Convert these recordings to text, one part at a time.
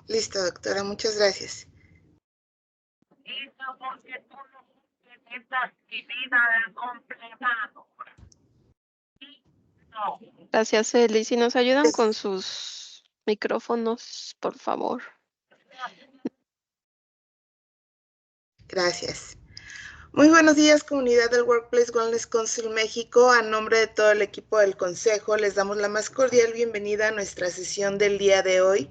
Listo, doctora, muchas gracias. Listo, porque tú no complementas mi vida del completado. No. Gracias, Eli. Si nos ayudan con sus micrófonos, por favor. Gracias. Muy buenos días, comunidad del Workplace Wellness Council México. A nombre de todo el equipo del Consejo, les damos la más cordial bienvenida a nuestra sesión del día de hoy.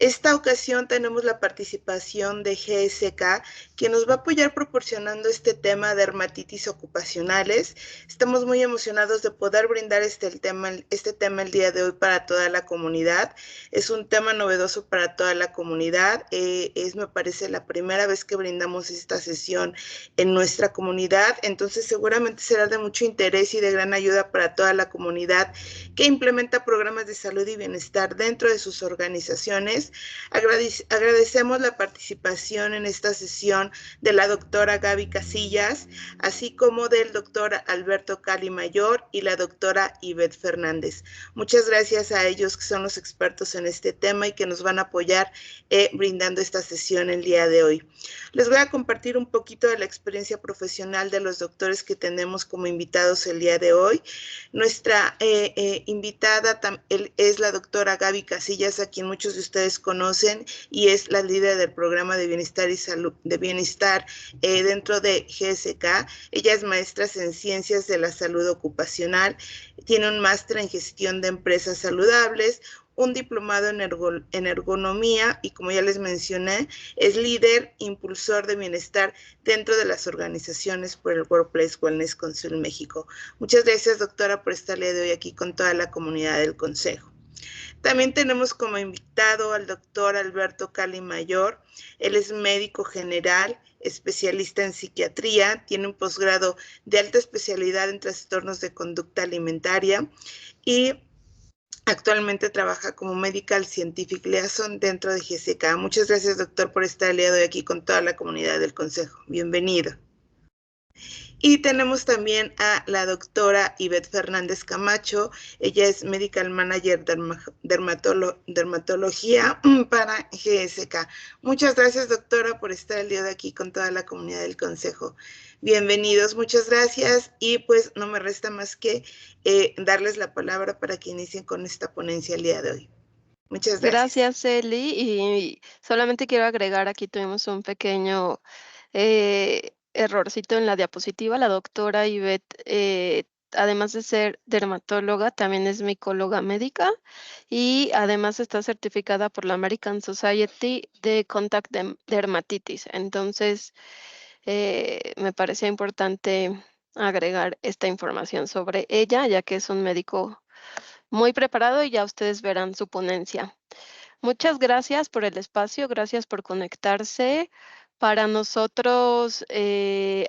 Esta ocasión tenemos la participación de GSK, que nos va a apoyar proporcionando este tema de dermatitis ocupacionales. Estamos muy emocionados de poder brindar este tema el día de hoy para toda la comunidad. Es un tema novedoso para toda la comunidad. Me parece, la primera vez que brindamos esta sesión en nuestra comunidad, entonces seguramente será de mucho interés y de gran ayuda para toda la comunidad que implementa programas de salud y bienestar dentro de sus organizaciones. Agradecemos la participación en esta sesión de la doctora Gaby Casillas, así como del doctor Alberto Cali Mayor y la doctora Ivette Fernández. Muchas gracias a ellos, que son los expertos en este tema y que nos van a apoyar brindando esta sesión el día de hoy. Les voy a compartir un poquito de la experiencia profesional de los doctores que tenemos como invitados el día de hoy. Nuestra invitada es la doctora Gaby Casillas, a quien muchos de ustedes conocen, y es la líder del programa de bienestar y salud dentro de GSK. Ella es maestra en ciencias de la salud ocupacional, tiene un máster en gestión de empresas saludables, un diplomado en ergonomía y, como ya les mencioné, es líder, impulsor de bienestar dentro de las organizaciones por el Workplace Wellness Council México. Muchas gracias, doctora, por estar el día de hoy aquí con toda la comunidad del Consejo. También tenemos como invitado al doctor Alberto Cali Mayor. Él es médico general, especialista en psiquiatría, tiene un posgrado de alta especialidad en trastornos de conducta alimentaria y actualmente trabaja como Medical Scientific Liaison dentro de GSK. Muchas gracias, doctor, por estar el día de hoy aquí con toda la comunidad del Consejo. Bienvenido. Y tenemos también a la doctora Ivette Fernández Camacho. Ella es Medical Manager Dermatología para GSK. Muchas gracias, doctora, por estar el día de aquí con toda la comunidad del Consejo. Bienvenidos, muchas gracias. Y pues no me resta más que darles la palabra para que inicien con esta ponencia el día de hoy. Muchas gracias. Gracias, Eli. Y solamente quiero agregar, aquí tuvimos un pequeño errorcito en la diapositiva. La doctora Ivette, además de ser dermatóloga, también es micóloga médica y además está certificada por la American Society de Contact Dermatitis. Entonces, me parecía importante agregar esta información sobre ella, ya que es un médico muy preparado y ya ustedes verán su ponencia. Muchas gracias por el espacio, gracias por conectarse. Para nosotros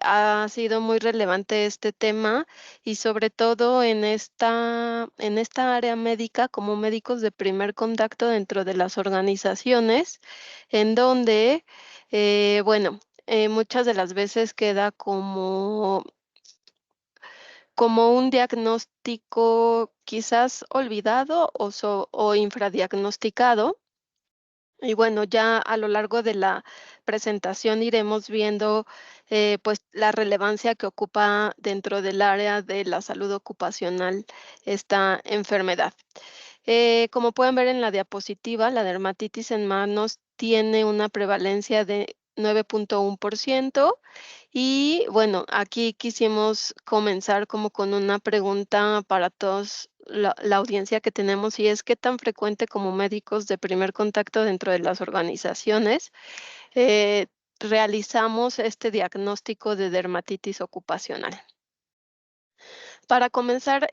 ha sido muy relevante este tema y sobre todo en esta área médica como médicos de primer contacto dentro de las organizaciones, en donde, muchas de las veces queda como un diagnóstico quizás olvidado o infradiagnosticado. Y bueno, ya a lo largo de la presentación iremos viendo pues la relevancia que ocupa dentro del área de la salud ocupacional esta enfermedad. Como pueden ver en la diapositiva, la dermatitis en manos tiene una prevalencia de 9.1%. Y bueno, aquí quisimos comenzar como con una pregunta para todos la audiencia que tenemos, y es: ¿qué tan frecuente como médicos de primer contacto dentro de las organizaciones eh, realizamos este diagnóstico de dermatitis ocupacional? Para comenzar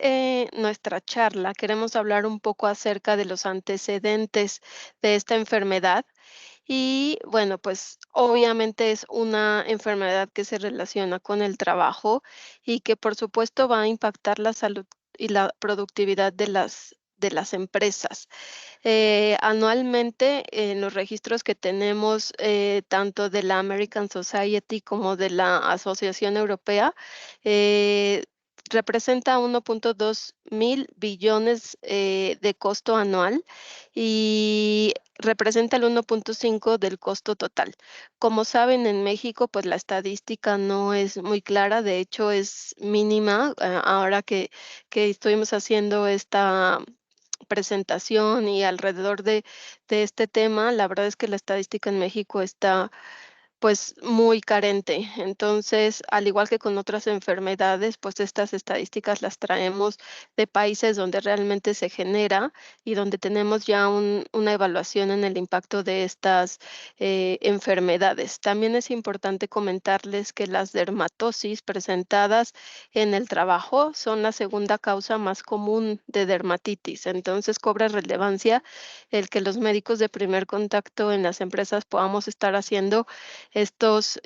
nuestra charla, queremos hablar un poco acerca de los antecedentes de esta enfermedad. Y bueno, pues obviamente es una enfermedad que se relaciona con el trabajo y que por supuesto va a impactar la salud y la productividad de las empresas. Anualmente, en los registros que tenemos, tanto de la American Society como de la Asociación Europea, eh, representa 1.2 mil billones de costo anual y representa el 1.5 del costo total. Como saben, en México, pues la estadística no es muy clara, de hecho es mínima. Ahora que estuvimos haciendo esta presentación y alrededor de este tema, la verdad es que la estadística en México está pues muy carente. Entonces, al igual que con otras enfermedades, pues estas estadísticas las traemos de países donde realmente se genera y donde tenemos ya una evaluación en el impacto de estas enfermedades. También es importante comentarles que las dermatosis presentadas en el trabajo son la segunda causa más común de dermatitis. Entonces, cobra relevancia el que los médicos de primer contacto en las empresas podamos estar haciendo estos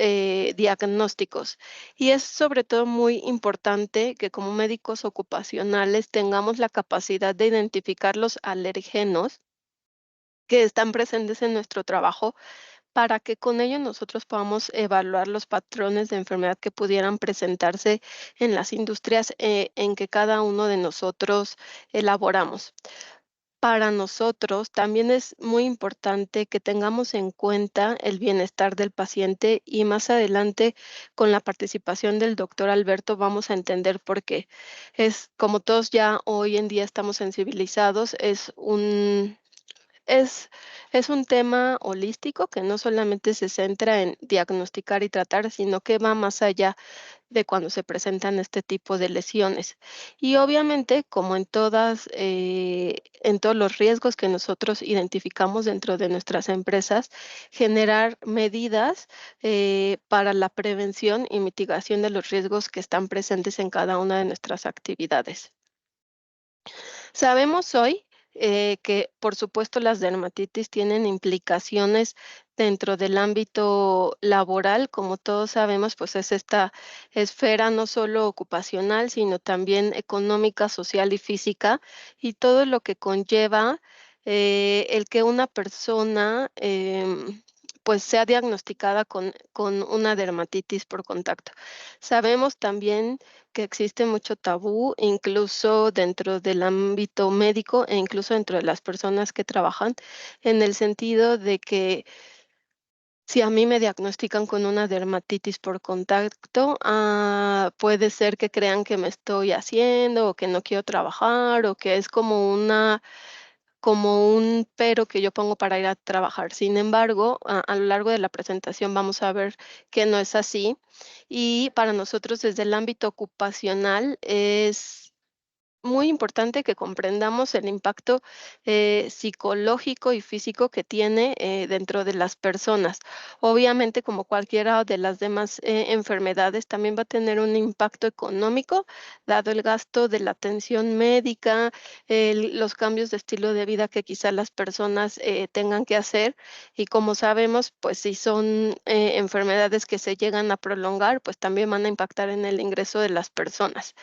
diagnósticos. Y es sobre todo muy importante que como médicos ocupacionales tengamos la capacidad de identificar los alergenos que están presentes en nuestro trabajo para que con ello nosotros podamos evaluar los patrones de enfermedad que pudieran presentarse en las industrias en que cada uno de nosotros elaboramos. Para nosotros también es muy importante que tengamos en cuenta el bienestar del paciente y más adelante con la participación del doctor Alberto vamos a entender por qué. Es como todos ya hoy en día estamos sensibilizados, es, es un tema holístico que no solamente se centra en diagnosticar y tratar, sino que va más allá de cuando se presentan este tipo de lesiones. Y obviamente, como en todos los riesgos que nosotros identificamos dentro de nuestras empresas, generar medidas para la prevención y mitigación de los riesgos que están presentes en cada una de nuestras actividades. Sabemos hoy que, por supuesto, las dermatitis tienen implicaciones dentro del ámbito laboral. Como todos sabemos, pues es esta esfera no solo ocupacional, sino también económica, social y física, y todo lo que conlleva el que una persona pues sea diagnosticada con una dermatitis por contacto. Sabemos también que existe mucho tabú, incluso dentro del ámbito médico e incluso dentro de las personas que trabajan, en el sentido de que si a mí me diagnostican con una dermatitis por contacto, puede ser que crean que me estoy haciendo o que no quiero trabajar o que es como un pero que yo pongo para ir a trabajar. Sin embargo, a lo largo de la presentación vamos a ver que no es así. Y para nosotros desde el ámbito ocupacional es muy importante que comprendamos el impacto psicológico y físico que tiene dentro de las personas. Obviamente, como cualquiera de las demás enfermedades, también va a tener un impacto económico, dado el gasto de la atención médica, los cambios de estilo de vida que quizá las personas tengan que hacer. Y como sabemos, pues si son enfermedades que se llegan a prolongar, pues también van a impactar en el ingreso de las personas.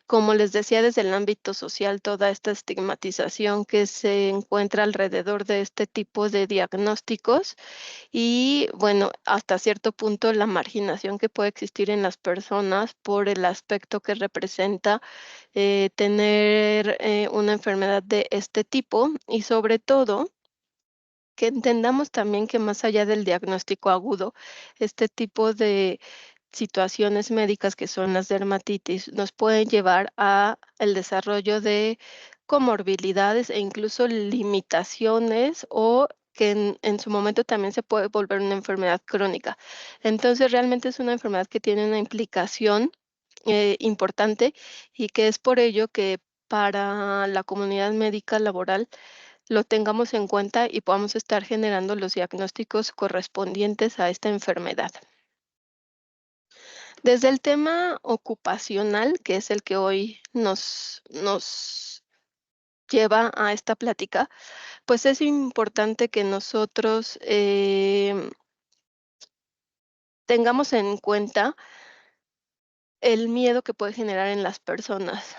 Como les decía, desde el ámbito social, toda esta estigmatización que se encuentra alrededor de este tipo de diagnósticos y, bueno, hasta cierto punto la marginación que puede existir en las personas por el aspecto que representa tener una enfermedad de este tipo y sobre todo que entendamos también que más allá del diagnóstico agudo, este tipo de situaciones médicas que son las dermatitis nos pueden llevar a el desarrollo de comorbilidades e incluso limitaciones o que en su momento también se puede volver una enfermedad crónica. Entonces, realmente es una enfermedad que tiene una implicación importante y que es por ello que para la comunidad médica laboral lo tengamos en cuenta y podamos estar generando los diagnósticos correspondientes a esta enfermedad. Desde el tema ocupacional, que es el que hoy nos lleva a esta plática, pues es importante que nosotros tengamos en cuenta el miedo que puede generar en las personas.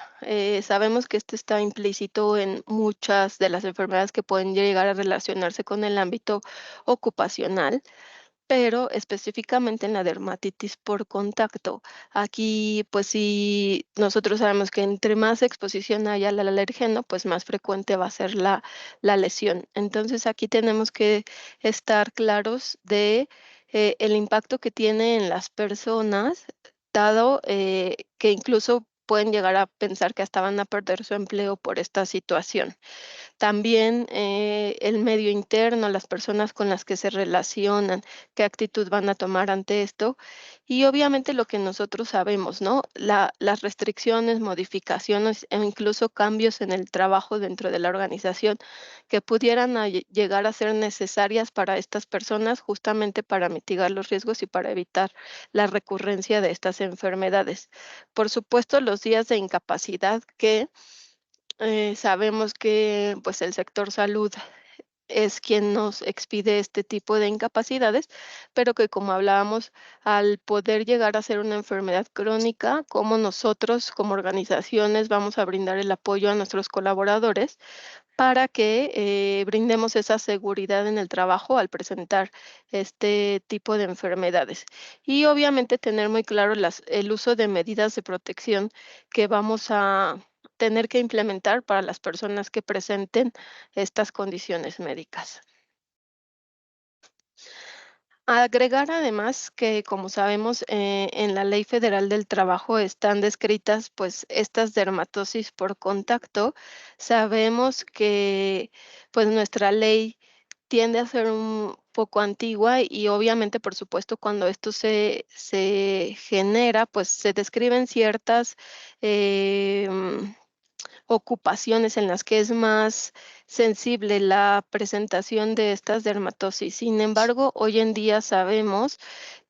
Sabemos que esto está implícito en muchas de las enfermedades que pueden llegar a relacionarse con el ámbito ocupacional. pero específicamente en la dermatitis por contacto. Aquí, pues sí, nosotros sabemos que entre más exposición haya al alérgeno, pues más frecuente va a ser la lesión. Entonces, aquí tenemos que estar claros de el impacto que tiene en las personas, dado que incluso pueden llegar a pensar que hasta van a perder su empleo por esta situación. También el medio interno, las personas con las que se relacionan, qué actitud van a tomar ante esto. Y obviamente lo que nosotros sabemos, ¿no? Las restricciones, modificaciones e incluso cambios en el trabajo dentro de la organización que pudieran llegar a ser necesarias para estas personas justamente para mitigar los riesgos y para evitar la recurrencia de estas enfermedades. Por supuesto, los días de incapacidad que sabemos que, pues, el sector salud es quien nos expide este tipo de incapacidades, pero que, como hablábamos, al poder llegar a ser una enfermedad crónica, cómo nosotros, como organizaciones, vamos a brindar el apoyo a nuestros colaboradores para que, brindemos esa seguridad en el trabajo al presentar este tipo de enfermedades. Y, obviamente, tener muy claro el uso de medidas de protección que vamos a tener que implementar para las personas que presenten estas condiciones médicas. Agregar además que, como sabemos, en la Ley Federal del Trabajo están descritas, pues, estas dermatosis por contacto. Sabemos que, pues, nuestra ley tiende a ser un poco antigua y obviamente, por supuesto, cuando esto se genera, pues, se describen ciertas, em ocupaciones en las que es más sensible la presentación de estas dermatosis. Sin embargo, hoy en día sabemos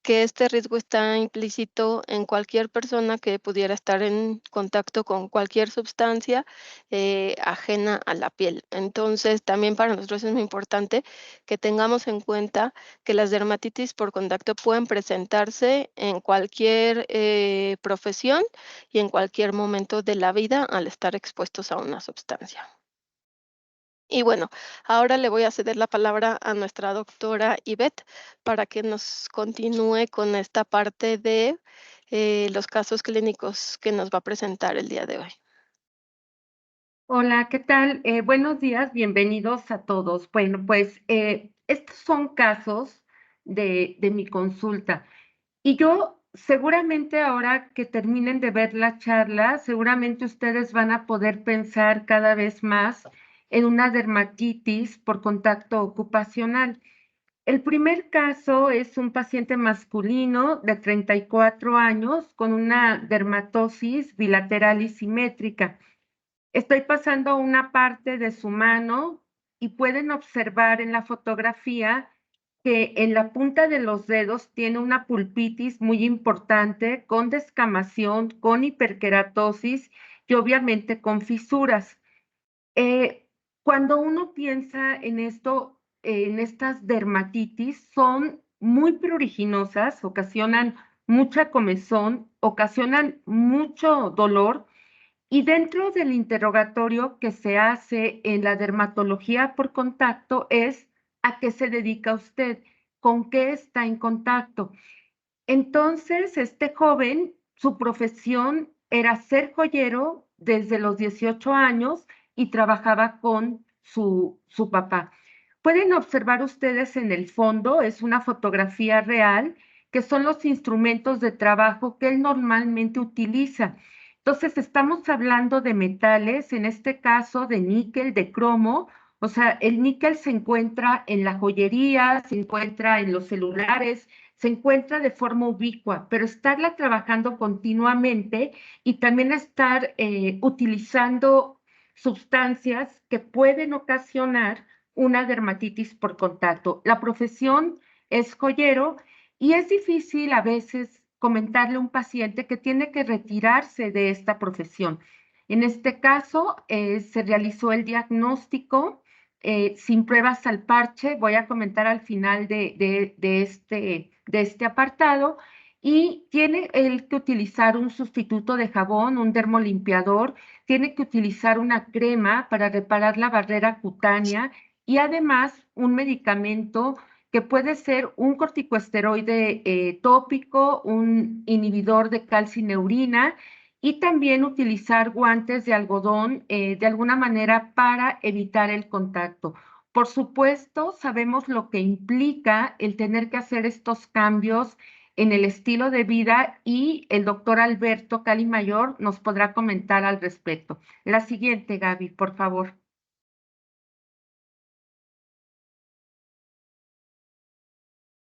que este riesgo está implícito en cualquier persona que pudiera estar en contacto con cualquier sustancia ajena a la piel. Entonces, también para nosotros es muy importante que tengamos en cuenta que las dermatitis por contacto pueden presentarse en cualquier profesión y en cualquier momento de la vida al estar expuestos a una sustancia. Y bueno, ahora le voy a ceder la palabra a nuestra doctora Ivette para que nos continúe con esta parte de los casos clínicos que nos va a presentar el día de hoy. Hola, ¿qué tal? Buenos días, bienvenidos a todos. Bueno, pues estos son casos de mi consulta. Y yo seguramente ahora que terminen de ver la charla, seguramente ustedes van a poder pensar cada vez más en una dermatitis por contacto ocupacional. El primer caso es un paciente masculino de 34 años con una dermatosis bilateral y simétrica. Estoy pasando una parte de su mano y pueden observar en la fotografía que en la punta de los dedos tiene una pulpitis muy importante, con descamación, con hiperkeratosis y obviamente con fisuras. Cuando uno piensa en esto, en estas dermatitis, son muy pruriginosas, ocasionan mucha comezón, ocasionan mucho dolor y dentro del interrogatorio que se hace en la dermatología por contacto es ¿a qué se dedica usted? ¿Con qué está en contacto? Entonces, este joven, su profesión era ser joyero desde los 18 años y trabajaba con su papá. Pueden observar ustedes en el fondo, es una fotografía real, que son los instrumentos de trabajo que él normalmente utiliza. Entonces, estamos hablando de metales, en este caso de níquel, de cromo. O sea, el níquel se encuentra en la joyería, se encuentra en los celulares, se encuentra de forma ubicua, pero estarla trabajando continuamente y también estar utilizando sustancias que pueden ocasionar una dermatitis por contacto. La profesión es joyero y es difícil a veces comentarle a un paciente que tiene que retirarse de esta profesión. En este caso, se realizó el diagnóstico sin pruebas al parche. Voy a comentar al final de este apartado. Y tiene él que utilizar un sustituto de jabón, un dermolimpiador, tiene que utilizar una crema para reparar la barrera cutánea y además un medicamento que puede ser un corticosteroide tópico, un inhibidor de calcineurina y también utilizar guantes de algodón de alguna manera para evitar el contacto. Por supuesto, sabemos lo que implica el tener que hacer estos cambios en el estilo de vida y el doctor Alberto Calimayor nos podrá comentar al respecto. La siguiente, Gaby, por favor.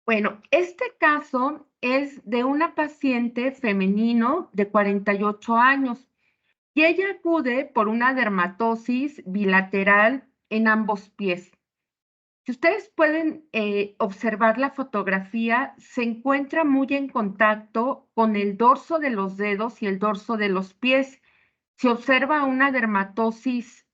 Bueno, este caso es de una paciente femenino de 48 años y ella acude por una dermatosis bilateral en ambos pies. Si ustedes pueden observar la fotografía, se encuentra muy en contacto con el dorso de los dedos y el dorso de los pies. Se observa una dermatosis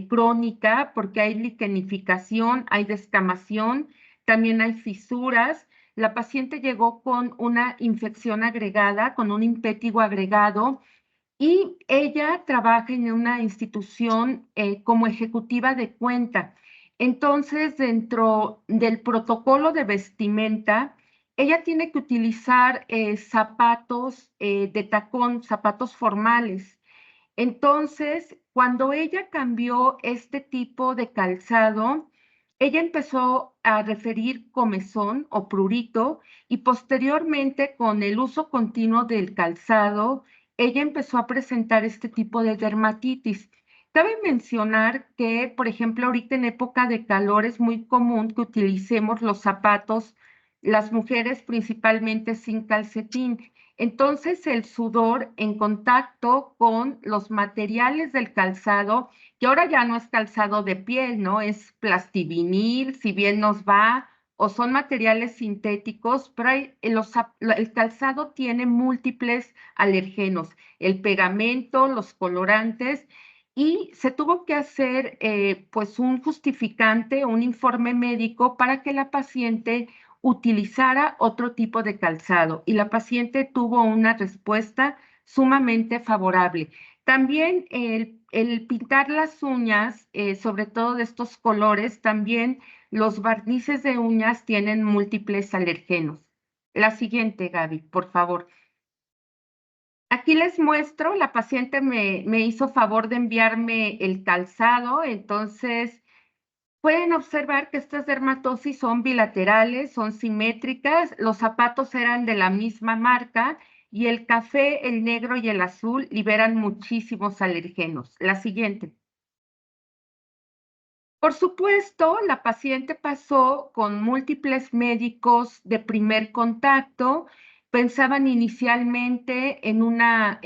crónica porque hay liquenificación, hay descamación, también hay fisuras. La paciente llegó con una infección agregada, con un impétigo agregado, y ella trabaja en una institución como ejecutiva de cuenta. Entonces, dentro del protocolo de vestimenta, ella tiene que utilizar zapatos de tacón, zapatos formales. Entonces, cuando ella cambió este tipo de calzado, ella empezó a referir comezón o prurito y posteriormente con el uso continuo del calzado, ella empezó a presentar este tipo de dermatitis. Cabe mencionar que, por ejemplo, ahorita en época de calor es muy común que utilicemos los zapatos, las mujeres principalmente sin calcetín. Entonces, el sudor en contacto con los materiales del calzado, que ahora ya no es calzado de piel, ¿no? Es plastivinil, si bien nos va, o son materiales sintéticos, pero el calzado tiene múltiples alergenos, el pegamento, los colorantes, y se tuvo que hacer pues un justificante, un informe médico para que la paciente utilizara otro tipo de calzado y la paciente tuvo una respuesta sumamente favorable. También el pintar las uñas, sobre todo de estos colores, también los barnices de uñas tienen múltiples alergenos. La siguiente, Gaby, por favor. Aquí les muestro, la paciente me hizo favor de enviarme el calzado, entonces pueden observar que estas dermatosis son bilaterales, son simétricas, los zapatos eran de la misma marca y el café, el negro y el azul liberan muchísimos alergenos. La siguiente. Por supuesto, la paciente pasó con múltiples médicos de primer contacto. Pensaban inicialmente en una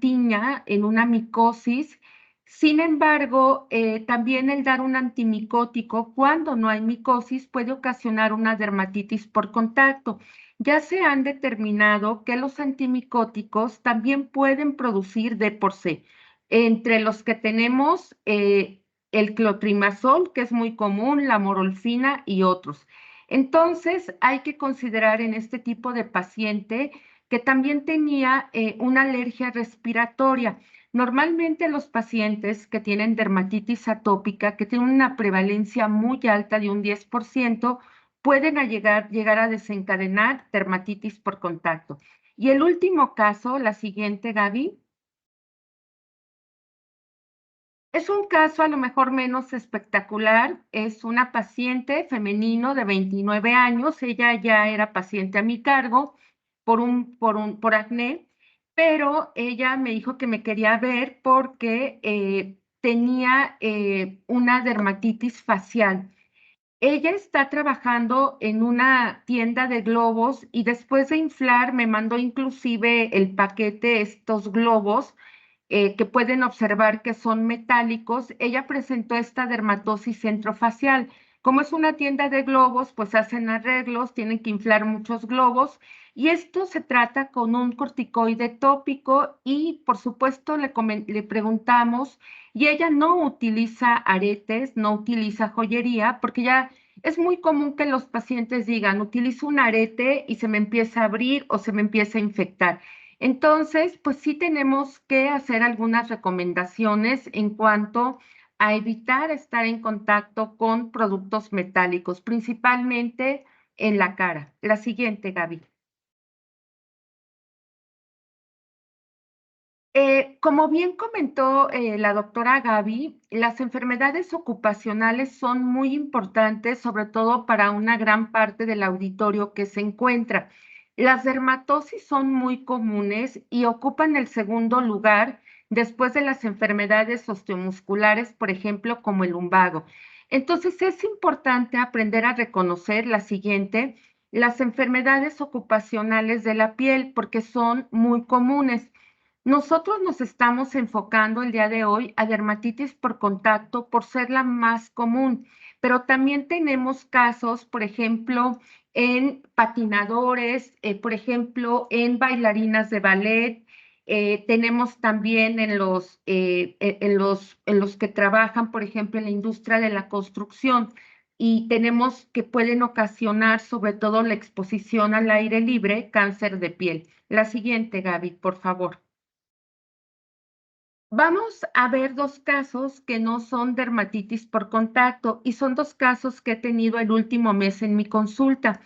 tiña, en una micosis. Sin embargo, también el dar un antimicótico cuando no hay micosis puede ocasionar una dermatitis por contacto. Ya se han determinado que los antimicóticos también pueden producir D por C. Entre los que tenemos el clotrimazol, que es muy común, la morolfina y otros. Entonces, hay que considerar en este tipo de paciente que también tenía una alergia respiratoria. Normalmente los pacientes que tienen dermatitis atópica, que tienen una prevalencia muy alta de un 10%, pueden llegar a desencadenar dermatitis por contacto. Y el último caso, la siguiente, Gaby. Es un caso a lo mejor menos espectacular. Es una paciente femenino de 29 años. Ella ya era paciente a mi cargo por acné, pero ella me dijo que me quería ver porque tenía una dermatitis facial. Ella está trabajando en una tienda de globos y después de inflar me mandó inclusive el paquete, estos globos que pueden observar que son metálicos. Ella presentó esta dermatosis centrofacial. Como es una tienda de globos, pues hacen arreglos, tienen que inflar muchos globos y esto se trata con un corticoide tópico y por supuesto le preguntamos y ella no utiliza aretes, no utiliza joyería porque ya es muy común que los pacientes digan, utilizo un arete y se me empieza a abrir o se me empieza a infectar. Entonces, pues sí tenemos que hacer algunas recomendaciones en cuanto a evitar estar en contacto con productos metálicos, principalmente en la cara. La siguiente, Gaby. Como bien comentó la doctora Gaby, las enfermedades ocupacionales son muy importantes, sobre todo para una gran parte del auditorio que se encuentra. Las dermatosis son muy comunes y ocupan el segundo lugar después de las enfermedades osteomusculares, por ejemplo, como el lumbago. Entonces, es importante aprender a reconocer la siguiente, las enfermedades ocupacionales de la piel, porque son muy comunes. Nosotros nos estamos enfocando el día de hoy a dermatitis por contacto por ser la más común, pero también tenemos casos, por ejemplo, en patinadores, por ejemplo, en bailarinas de ballet. Tenemos también en los que trabajan, por ejemplo, en la industria de la construcción, y tenemos que pueden ocasionar, sobre todo la exposición al aire libre, cáncer de piel. La siguiente, Gaby, por favor. Vamos a ver dos casos que no son dermatitis por contacto y son dos casos que he tenido el último mes en mi consulta.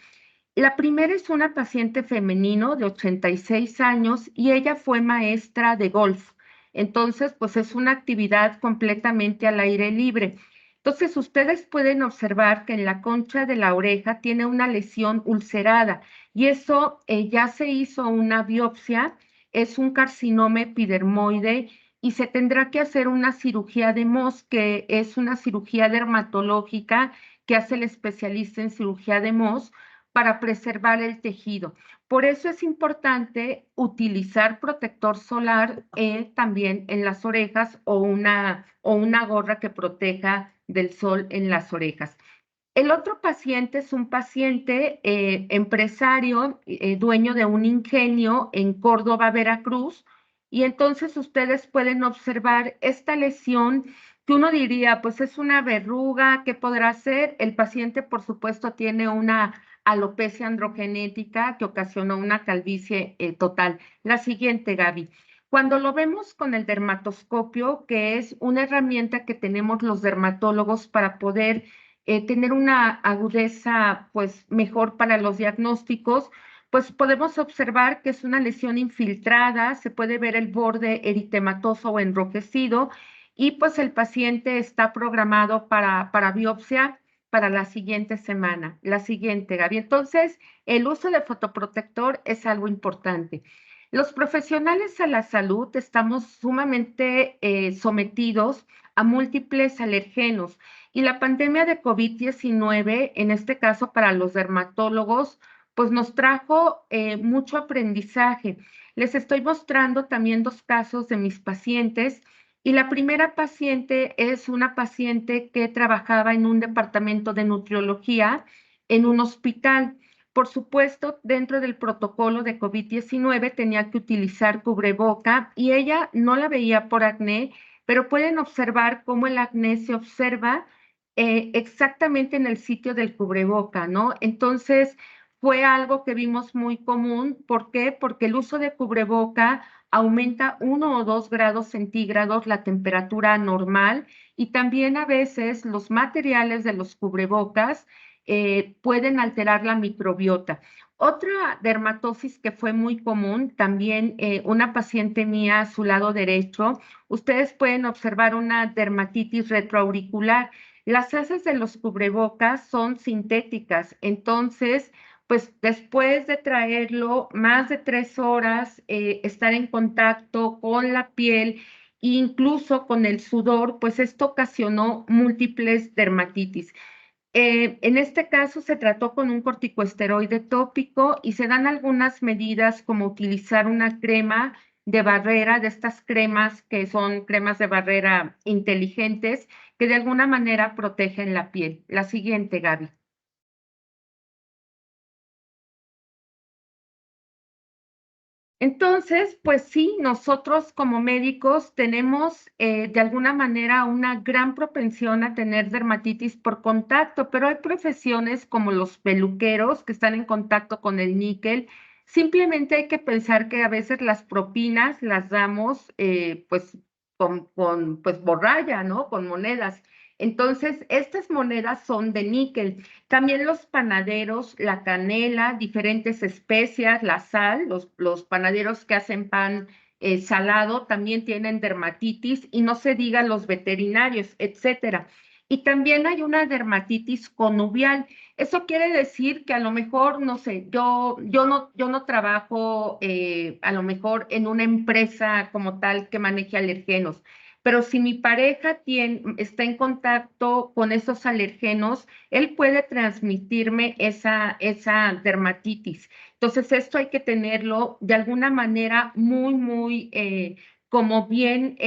La primera es una paciente femenino de 86 años y ella fue maestra de golf. Entonces, pues es una actividad completamente al aire libre. Entonces, ustedes pueden observar que en la concha de la oreja tiene una lesión ulcerada y eso ya se hizo una biopsia, es un carcinoma epidermoide y se tendrá que hacer una cirugía de Mohs, que es una cirugía dermatológica que hace el especialista en cirugía de Mohs para preservar el tejido. Por eso es importante utilizar protector solar también en las orejas o una gorra que proteja del sol en las orejas. El otro paciente es un paciente empresario, dueño de un ingenio en Córdoba, Veracruz, y entonces ustedes pueden observar esta lesión que uno diría, pues es una verruga, ¿qué podrá ser? El paciente, por supuesto, tiene una alopecia androgenética que ocasionó una calvicie total. La siguiente, Gaby. Cuando lo vemos con el dermatoscopio, que es una herramienta que tenemos los dermatólogos para poder tener una agudeza pues mejor para los diagnósticos, pues podemos observar que es una lesión infiltrada, se puede ver el borde eritematoso o enrojecido y pues el paciente está programado para biopsia para la siguiente semana. La siguiente, Gaby. Entonces, el uso de fotoprotector es algo importante. Los profesionales a la salud estamos sumamente sometidos a múltiples alergenos y la pandemia de COVID-19, en este caso para los dermatólogos, pues nos trajo mucho aprendizaje. Les estoy mostrando también dos casos de mis pacientes y la primera paciente es una paciente que trabajaba en un departamento de nutriología en un hospital. Por supuesto, dentro del protocolo de COVID-19 tenía que utilizar cubreboca y ella no la veía por acné, pero pueden observar cómo el acné se observa exactamente en el sitio del cubreboca, ¿no? Entonces, fue algo que vimos muy común. ¿Por qué? Porque el uso de cubreboca aumenta 1 o 2 grados centígrados la temperatura normal y también a veces los materiales de los cubrebocas pueden alterar la microbiota. Otra dermatosis que fue muy común, también una paciente mía a su lado derecho, ustedes pueden observar una dermatitis retroauricular. Las heces de los cubrebocas son sintéticas, entonces, pues después de traerlo más de 3 horas, estar en contacto con la piel, incluso con el sudor, pues esto ocasionó múltiples dermatitis. En este caso se trató con un corticosteroide tópico y se dan algunas medidas como utilizar una crema de barrera, de estas cremas que son cremas de barrera inteligentes, que de alguna manera protegen la piel. La siguiente, Gaby. Entonces, pues sí, nosotros como médicos tenemos de alguna manera una gran propensión a tener dermatitis por contacto, pero hay profesiones como los peluqueros que están en contacto con el níquel. Simplemente hay que pensar que a veces las propinas las damos pues pues borralla, ¿no? Con monedas. Entonces, estas monedas son de níquel. También los panaderos, la canela, diferentes especias, la sal, los panaderos que hacen pan salado también tienen dermatitis y no se diga los veterinarios, etcétera. Y también hay una dermatitis conubial. Eso quiere decir que a lo mejor, no sé, yo no trabajo a lo mejor en una empresa como tal que maneje alergenos, pero si mi pareja está en contacto con esos alergenos, él puede transmitirme esa dermatitis. Entonces, esto hay que tenerlo de alguna manera muy, como bien,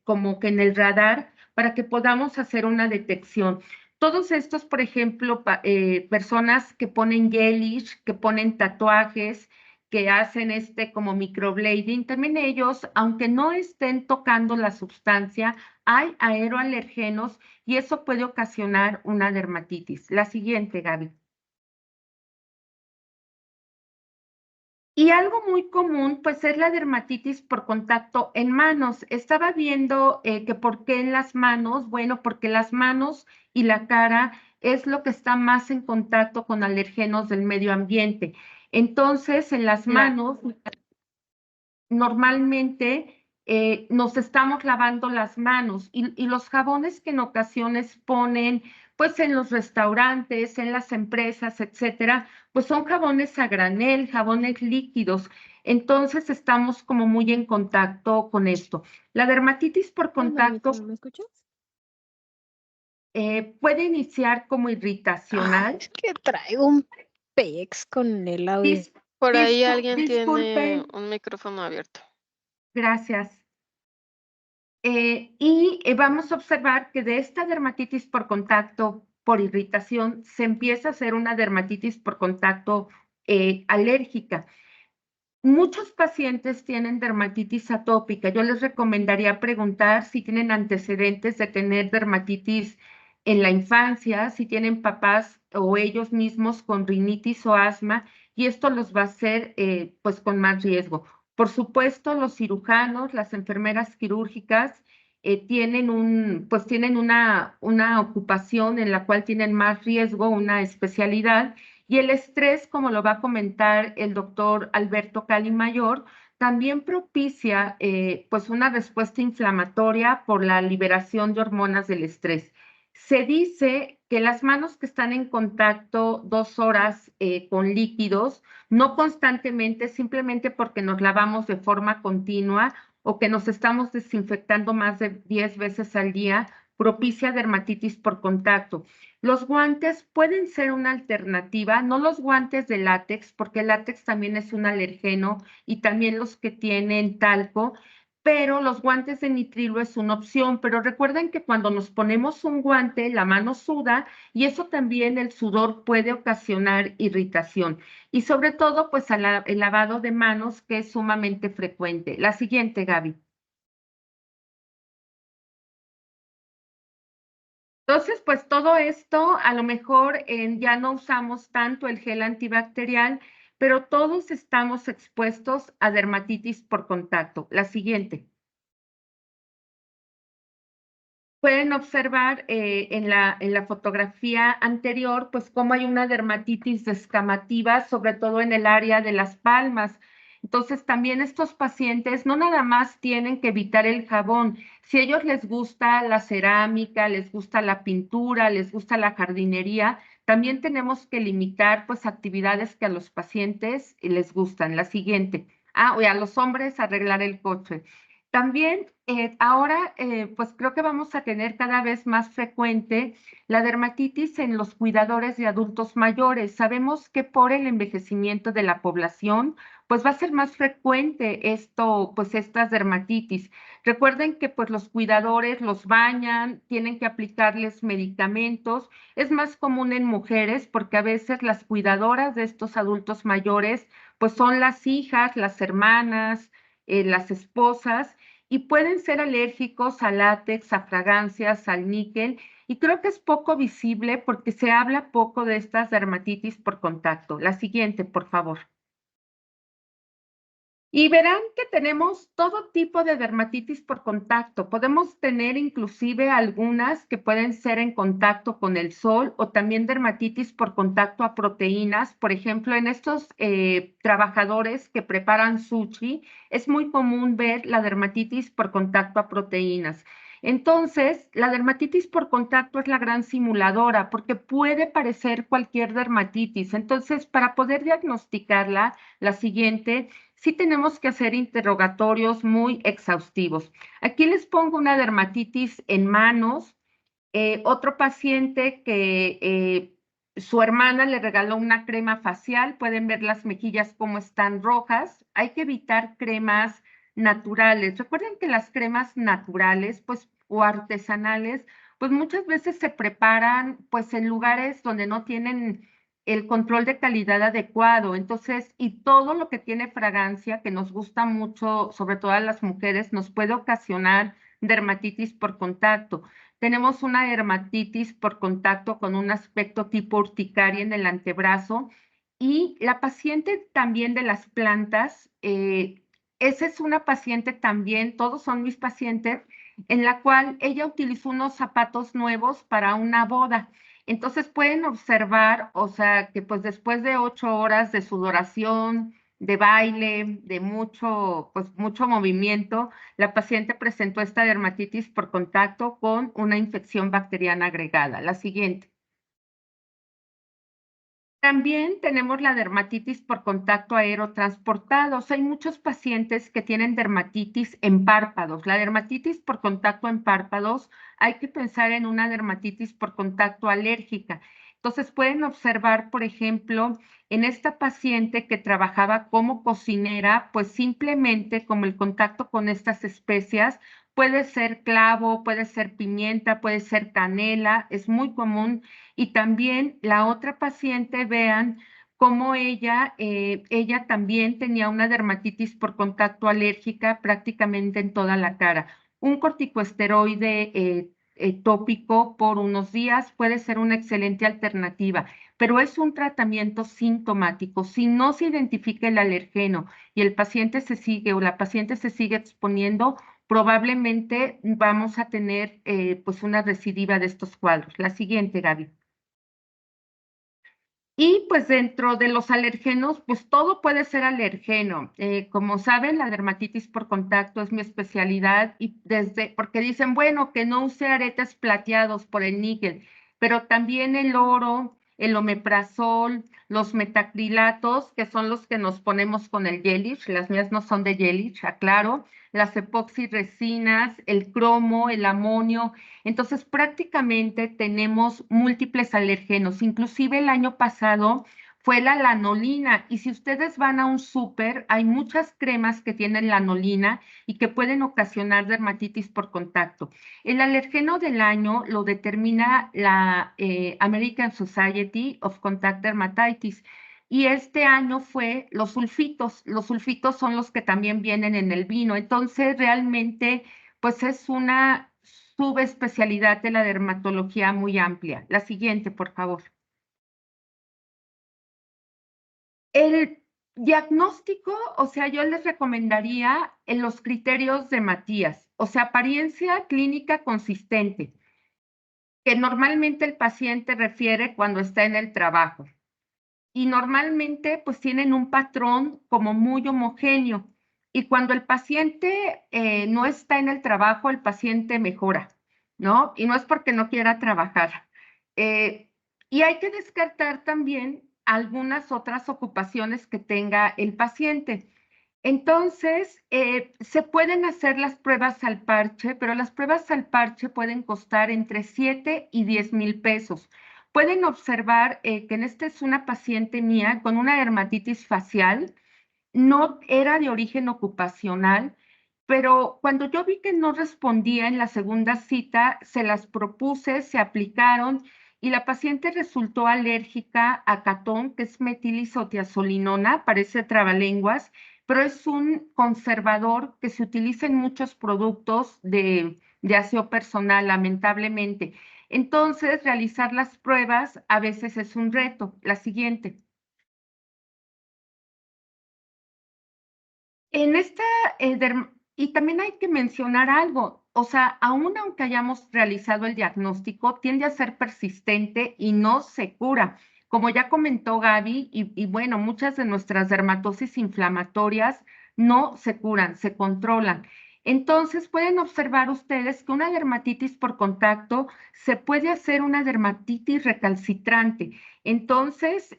como que en el radar, para que podamos hacer una detección. Todos estos, por ejemplo, personas que ponen gelish, que ponen tatuajes, que hacen como microblading, también ellos, aunque no estén tocando la sustancia, hay aeroalergenos y eso puede ocasionar una dermatitis. La siguiente, Gaby. Y algo muy común, pues, es la dermatitis por contacto en manos. Estaba viendo que por qué en las manos, bueno, porque las manos y la cara es lo que está más en contacto con alergenos del medio ambiente. Entonces, en las manos, normalmente nos estamos lavando las manos y los jabones que en ocasiones ponen, pues en los restaurantes, en las empresas, etcétera, pues son jabones a granel, jabones líquidos. Entonces estamos como muy en contacto con esto. La dermatitis por contacto ¿Me escuchas? puede iniciar como irritacional. Es que traigo un pex con el audio. Por ahí alguien tiene Disculpen, un micrófono abierto. gracias. Vamos a observar que de esta dermatitis por contacto, por irritación, se empieza a hacer una dermatitis por contacto alérgica. Muchos pacientes tienen dermatitis atópica. Yo les recomendaría preguntar si tienen antecedentes de tener dermatitis en la infancia, si tienen papás o ellos mismos con rinitis o asma, y esto los va a hacer pues con más riesgo. Por supuesto, los cirujanos, las enfermeras quirúrgicas pues tienen una ocupación en la cual tienen más riesgo, una especialidad, y el estrés, como lo va a comentar el doctor Alberto Cali Mayor, también propicia pues una respuesta inflamatoria por la liberación de hormonas del estrés. Se dice que las manos que están en contacto 2 horas con líquidos, no constantemente, simplemente porque nos lavamos de forma continua o que nos estamos desinfectando más de 10 veces al día, propicia dermatitis por contacto. Los guantes pueden ser una alternativa, no los guantes de látex, porque el látex también es un alergeno y también los que tienen talco, pero los guantes de nitrilo es una opción. Pero recuerden que cuando nos ponemos un guante, la mano suda y eso también el sudor puede ocasionar irritación. Y sobre todo, pues el lavado de manos, que es sumamente frecuente. La siguiente, Gaby. Entonces, pues todo esto, a lo mejor ya no usamos tanto el gel antibacterial, pero todos estamos expuestos a dermatitis por contacto. La siguiente. Pueden observar en la fotografía anterior, pues cómo hay una dermatitis descamativa, sobre todo en el área de las palmas. Entonces, también estos pacientes no nada más tienen que evitar el jabón. Si a ellos les gusta la cerámica, les gusta la pintura, les gusta la jardinería, también tenemos que limitar pues actividades que a los pacientes les gustan. La siguiente. O a los hombres arreglar el coche. También ahora, pues creo que vamos a tener cada vez más frecuente la dermatitis en los cuidadores de adultos mayores. Sabemos que por el envejecimiento de la población, pues va a ser más frecuente pues estas dermatitis. Recuerden que pues los cuidadores los bañan, tienen que aplicarles medicamentos. Es más común en mujeres porque a veces las cuidadoras de estos adultos mayores, pues son las hijas, las hermanas, las esposas y pueden ser alérgicos al látex, a fragancias, al níquel, y creo que es poco visible porque se habla poco de estas dermatitis por contacto. La siguiente, por favor. Y verán que tenemos todo tipo de dermatitis por contacto. Podemos tener inclusive algunas que pueden ser en contacto con el sol o también dermatitis por contacto a proteínas. Por ejemplo, en estos trabajadores que preparan sushi, es muy común ver la dermatitis por contacto a proteínas. Entonces, la dermatitis por contacto es la gran simuladora porque puede parecer cualquier dermatitis. Entonces, para poder diagnosticarla, la siguiente sí tenemos que hacer interrogatorios muy exhaustivos. Aquí les pongo una dermatitis en manos. Otro paciente que su hermana le regaló una crema facial, pueden ver las mejillas como están rojas. Hay que evitar cremas naturales. Recuerden que las cremas naturales, pues, o artesanales, pues muchas veces se preparan, pues, en lugares donde no tienen el control de calidad adecuado. Entonces, y todo lo que tiene fragancia, que nos gusta mucho, sobre todo a las mujeres, nos puede ocasionar dermatitis por contacto. Tenemos una dermatitis por contacto con un aspecto tipo urticaria en el antebrazo y la paciente también de las plantas, esa es una paciente también, todos son mis pacientes, en la cual ella utilizó unos zapatos nuevos para una boda. Entonces pueden observar, o sea, que pues después de 8 horas de sudoración, de baile, de mucho, pues mucho movimiento, la paciente presentó esta dermatitis por contacto con una infección bacteriana agregada. La siguiente. También tenemos la dermatitis por contacto aerotransportado. O sea, hay muchos pacientes que tienen dermatitis en párpados. La dermatitis por contacto en párpados, hay que pensar en una dermatitis por contacto alérgica. Entonces, pueden observar, por ejemplo, en esta paciente que trabajaba como cocinera, pues simplemente como el contacto con estas especias, puede ser clavo, puede ser pimienta, puede ser canela, es muy común. Y también la otra paciente, vean cómo ella también tenía una dermatitis por contacto alérgica prácticamente en toda la cara. Un corticosteroide tópico por unos días puede ser una excelente alternativa, pero es un tratamiento sintomático. Si no se identifica el alergeno y el paciente se sigue o la paciente se sigue exponiendo, probablemente vamos a tener pues una recidiva de estos cuadros. La siguiente, Gaby. Y pues dentro de los alergenos, pues todo puede ser alergeno. Como saben, la dermatitis por contacto es mi especialidad y porque dicen, bueno, que no use aretes plateados por el níquel, pero también el oro, el omeprazol, los metacrilatos, que son los que nos ponemos con el Yelich, las mías no son de Yelich, aclaro, las epoxiresinas, el cromo, el amonio. Entonces, prácticamente tenemos múltiples alergenos. Inclusive el año pasado fue la lanolina. Y si ustedes van a un súper, hay muchas cremas que tienen lanolina y que pueden ocasionar dermatitis por contacto. El alergeno del año lo determina la American Society of Contact Dermatitis. Y este año fue los sulfitos. Los sulfitos son los que también vienen en el vino. Entonces, realmente, pues es una subespecialidad de la dermatología muy amplia. La siguiente, por favor. El diagnóstico, o sea, yo les recomendaría en los criterios de Matías, o sea, apariencia clínica consistente, que normalmente el paciente refiere cuando está en el trabajo. Y normalmente pues tienen un patrón como muy homogéneo. Y cuando el paciente no está en el trabajo, el paciente mejora, ¿no? Y no es porque no quiera trabajar. Y hay que descartar también algunas otras ocupaciones que tenga el paciente. Entonces, se pueden hacer las pruebas al parche, pero las pruebas al parche pueden costar entre 7 y 10,000 pesos. Pueden observar que en esta es una paciente mía con una dermatitis facial, no era de origen ocupacional, pero cuando yo vi que no respondía en la segunda cita, se las propuse, se aplicaron y la paciente resultó alérgica a catón, que es metilisotiazolinona, parece trabalenguas, pero es un conservador que se utiliza en muchos productos de aseo personal, lamentablemente. Entonces, realizar las pruebas a veces es un reto. La siguiente. En esta, y también hay que mencionar algo, o sea, aún aunque hayamos realizado el diagnóstico, tiende a ser persistente y no se cura. Como ya comentó Gaby, y bueno, muchas de nuestras dermatosis inflamatorias no se curan, se controlan. Entonces pueden observar ustedes que una dermatitis por contacto se puede hacer una dermatitis recalcitrante. Entonces,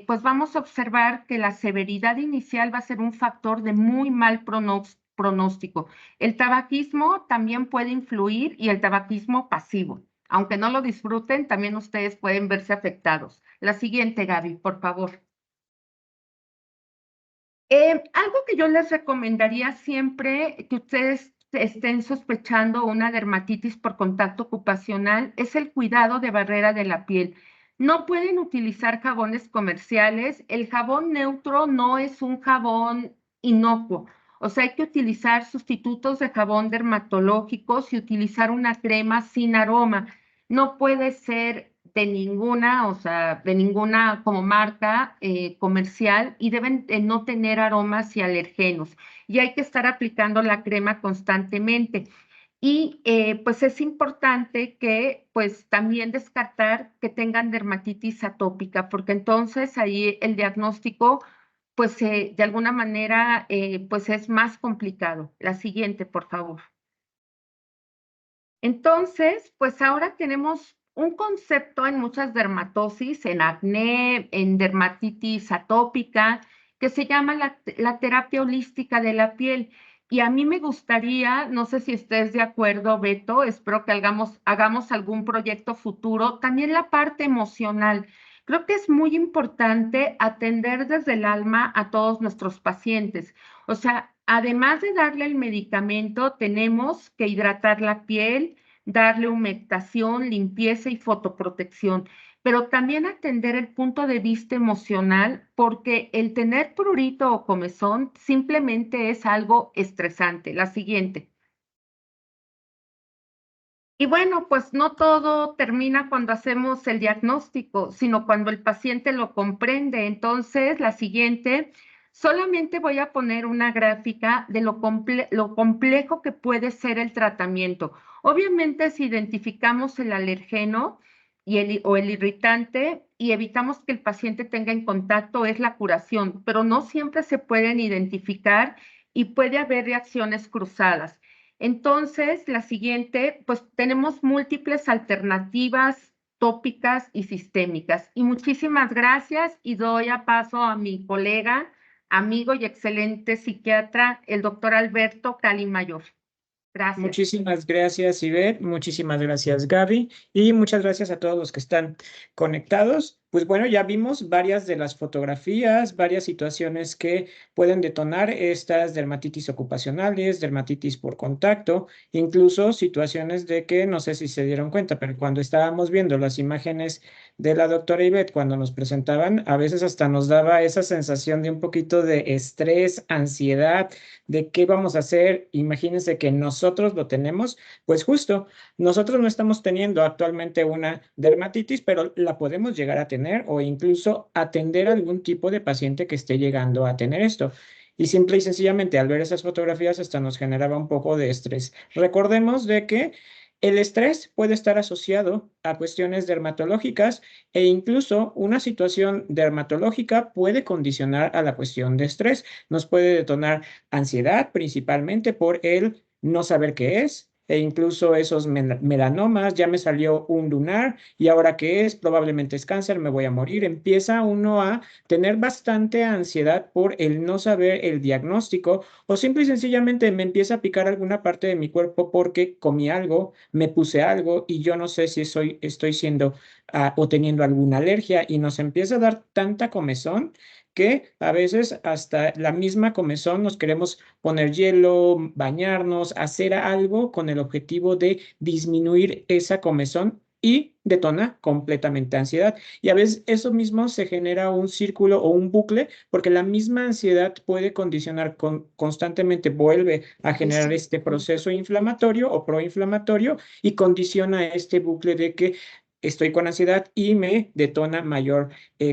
pues vamos a observar que la severidad inicial va a ser un factor de muy mal pronóstico. El tabaquismo también puede influir y el tabaquismo pasivo. Aunque no lo disfruten, también ustedes pueden verse afectados. La siguiente, Gaby, por favor. Algo que yo les recomendaría siempre que ustedes estén sospechando una dermatitis por contacto ocupacional es el cuidado de barrera de la piel. No pueden utilizar jabones comerciales. El jabón neutro no es un jabón inocuo. O sea, hay que utilizar sustitutos de jabón dermatológicos y utilizar una crema sin aroma. No puede ser de ninguna, o sea, de ninguna como marca comercial y deben no tener aromas y alergenos. Y hay que estar aplicando la crema constantemente. Y pues es importante que pues también descartar que tengan dermatitis atópica, porque entonces ahí el diagnóstico pues de alguna manera pues es más complicado. La siguiente, por favor. Entonces, pues ahora tenemos un concepto en muchas dermatosis, en acné, en dermatitis atópica, que se llama la terapia holística de la piel. Y a mí me gustaría, no sé si estés de acuerdo, Beto, espero que hagamos algún proyecto futuro, también la parte emocional. Creo que es muy importante atender desde el alma a todos nuestros pacientes. O sea, además de darle el medicamento, tenemos que hidratar la piel, darle humectación, limpieza y fotoprotección, pero también atender el punto de vista emocional, porque el tener prurito o comezón simplemente es algo estresante. La siguiente. Y bueno, pues no todo termina cuando hacemos el diagnóstico, sino cuando el paciente lo comprende. Entonces, la siguiente, solamente voy a poner una gráfica de lo complejo que puede ser el tratamiento. Obviamente, si identificamos el alergeno o el irritante y evitamos que el paciente tenga en contacto, es la curación, pero no siempre se pueden identificar y puede haber reacciones cruzadas. Entonces, la siguiente, pues tenemos múltiples alternativas tópicas y sistémicas. Y muchísimas gracias y doy a paso a mi colega, amigo y excelente psiquiatra, el doctor Alberto Calimayor. Gracias. Muchísimas gracias, Ivette. Muchísimas gracias, Gaby. Y muchas gracias a todos los que están conectados. Pues bueno, ya vimos varias de las fotografías, varias situaciones que pueden detonar estas dermatitis ocupacionales, dermatitis por contacto, incluso situaciones de que no sé si se dieron cuenta, pero cuando estábamos viendo las imágenes de la doctora Ivette, cuando nos presentaban, a veces hasta nos daba esa sensación de un poquito de estrés, ansiedad, de qué vamos a hacer. Imagínense que nosotros lo tenemos, pues justo, nosotros no estamos teniendo actualmente una dermatitis, pero la podemos llegar a tener o incluso atender a algún tipo de paciente que esté llegando a tener esto. Y simple y sencillamente al ver esas fotografías hasta nos generaba un poco de estrés. Recordemos de que el estrés puede estar asociado a cuestiones dermatológicas e incluso una situación dermatológica puede condicionar a la cuestión de estrés. Nos puede detonar ansiedad, principalmente por el no saber qué es, e incluso esos melanomas, ya me salió un lunar y ahora qué es, probablemente es cáncer, me voy a morir. Empieza uno a tener bastante ansiedad por el no saber el diagnóstico o simple y sencillamente me empieza a picar alguna parte de mi cuerpo porque comí algo, me puse algo y yo no sé si estoy siendo o teniendo alguna alergia y nos empieza a dar tanta comezón que a veces hasta la misma comezón nos queremos poner hielo, bañarnos, hacer algo con el objetivo de disminuir esa comezón y detona completamente ansiedad. Y a veces eso mismo se genera un círculo o un bucle porque la misma ansiedad puede condicionar constantemente, vuelve a generar este proceso inflamatorio o proinflamatorio y condiciona este bucle de que estoy con ansiedad y me detona mayor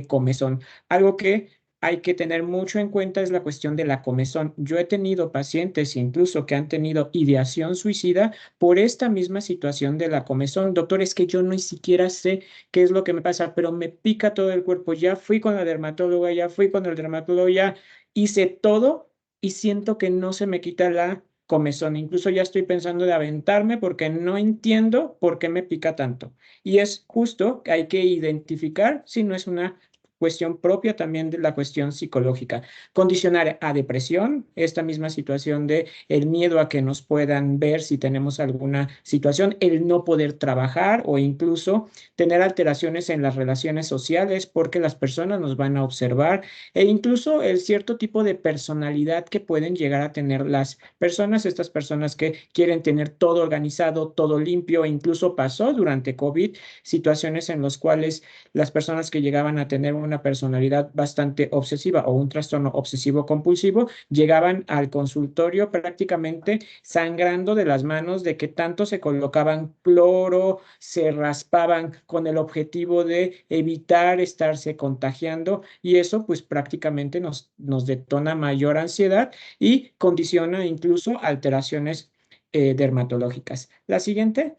comezón. Algo que hay que tener mucho en cuenta es la cuestión de la comezón. Yo he tenido pacientes incluso que han tenido ideación suicida por esta misma situación de la comezón. Doctor, es que yo ni siquiera sé qué es lo que me pasa, pero me pica todo el cuerpo. Ya fui con la dermatóloga, ya fui con el dermatólogo, ya hice todo y siento que no se me quita la comezón. Incluso ya estoy pensando de aventarme porque no entiendo por qué me pica tanto. Y es justo que hay que identificar si no es una cuestión propia también de la cuestión psicológica. Condicionar a depresión, esta misma situación de el miedo a que nos puedan ver si tenemos alguna situación, el no poder trabajar o incluso tener alteraciones en las relaciones sociales porque las personas nos van a observar e incluso el cierto tipo de personalidad que pueden llegar a tener las personas, estas personas que quieren tener todo organizado, todo limpio, incluso pasó durante COVID situaciones en las cuales las personas que llegaban a tener una personalidad bastante obsesiva o un trastorno obsesivo compulsivo llegaban al consultorio prácticamente sangrando de las manos de que tanto se colocaban cloro, se raspaban con el objetivo de evitar estarse contagiando y eso pues prácticamente nos detona mayor ansiedad y condiciona incluso alteraciones dermatológicas. La siguiente.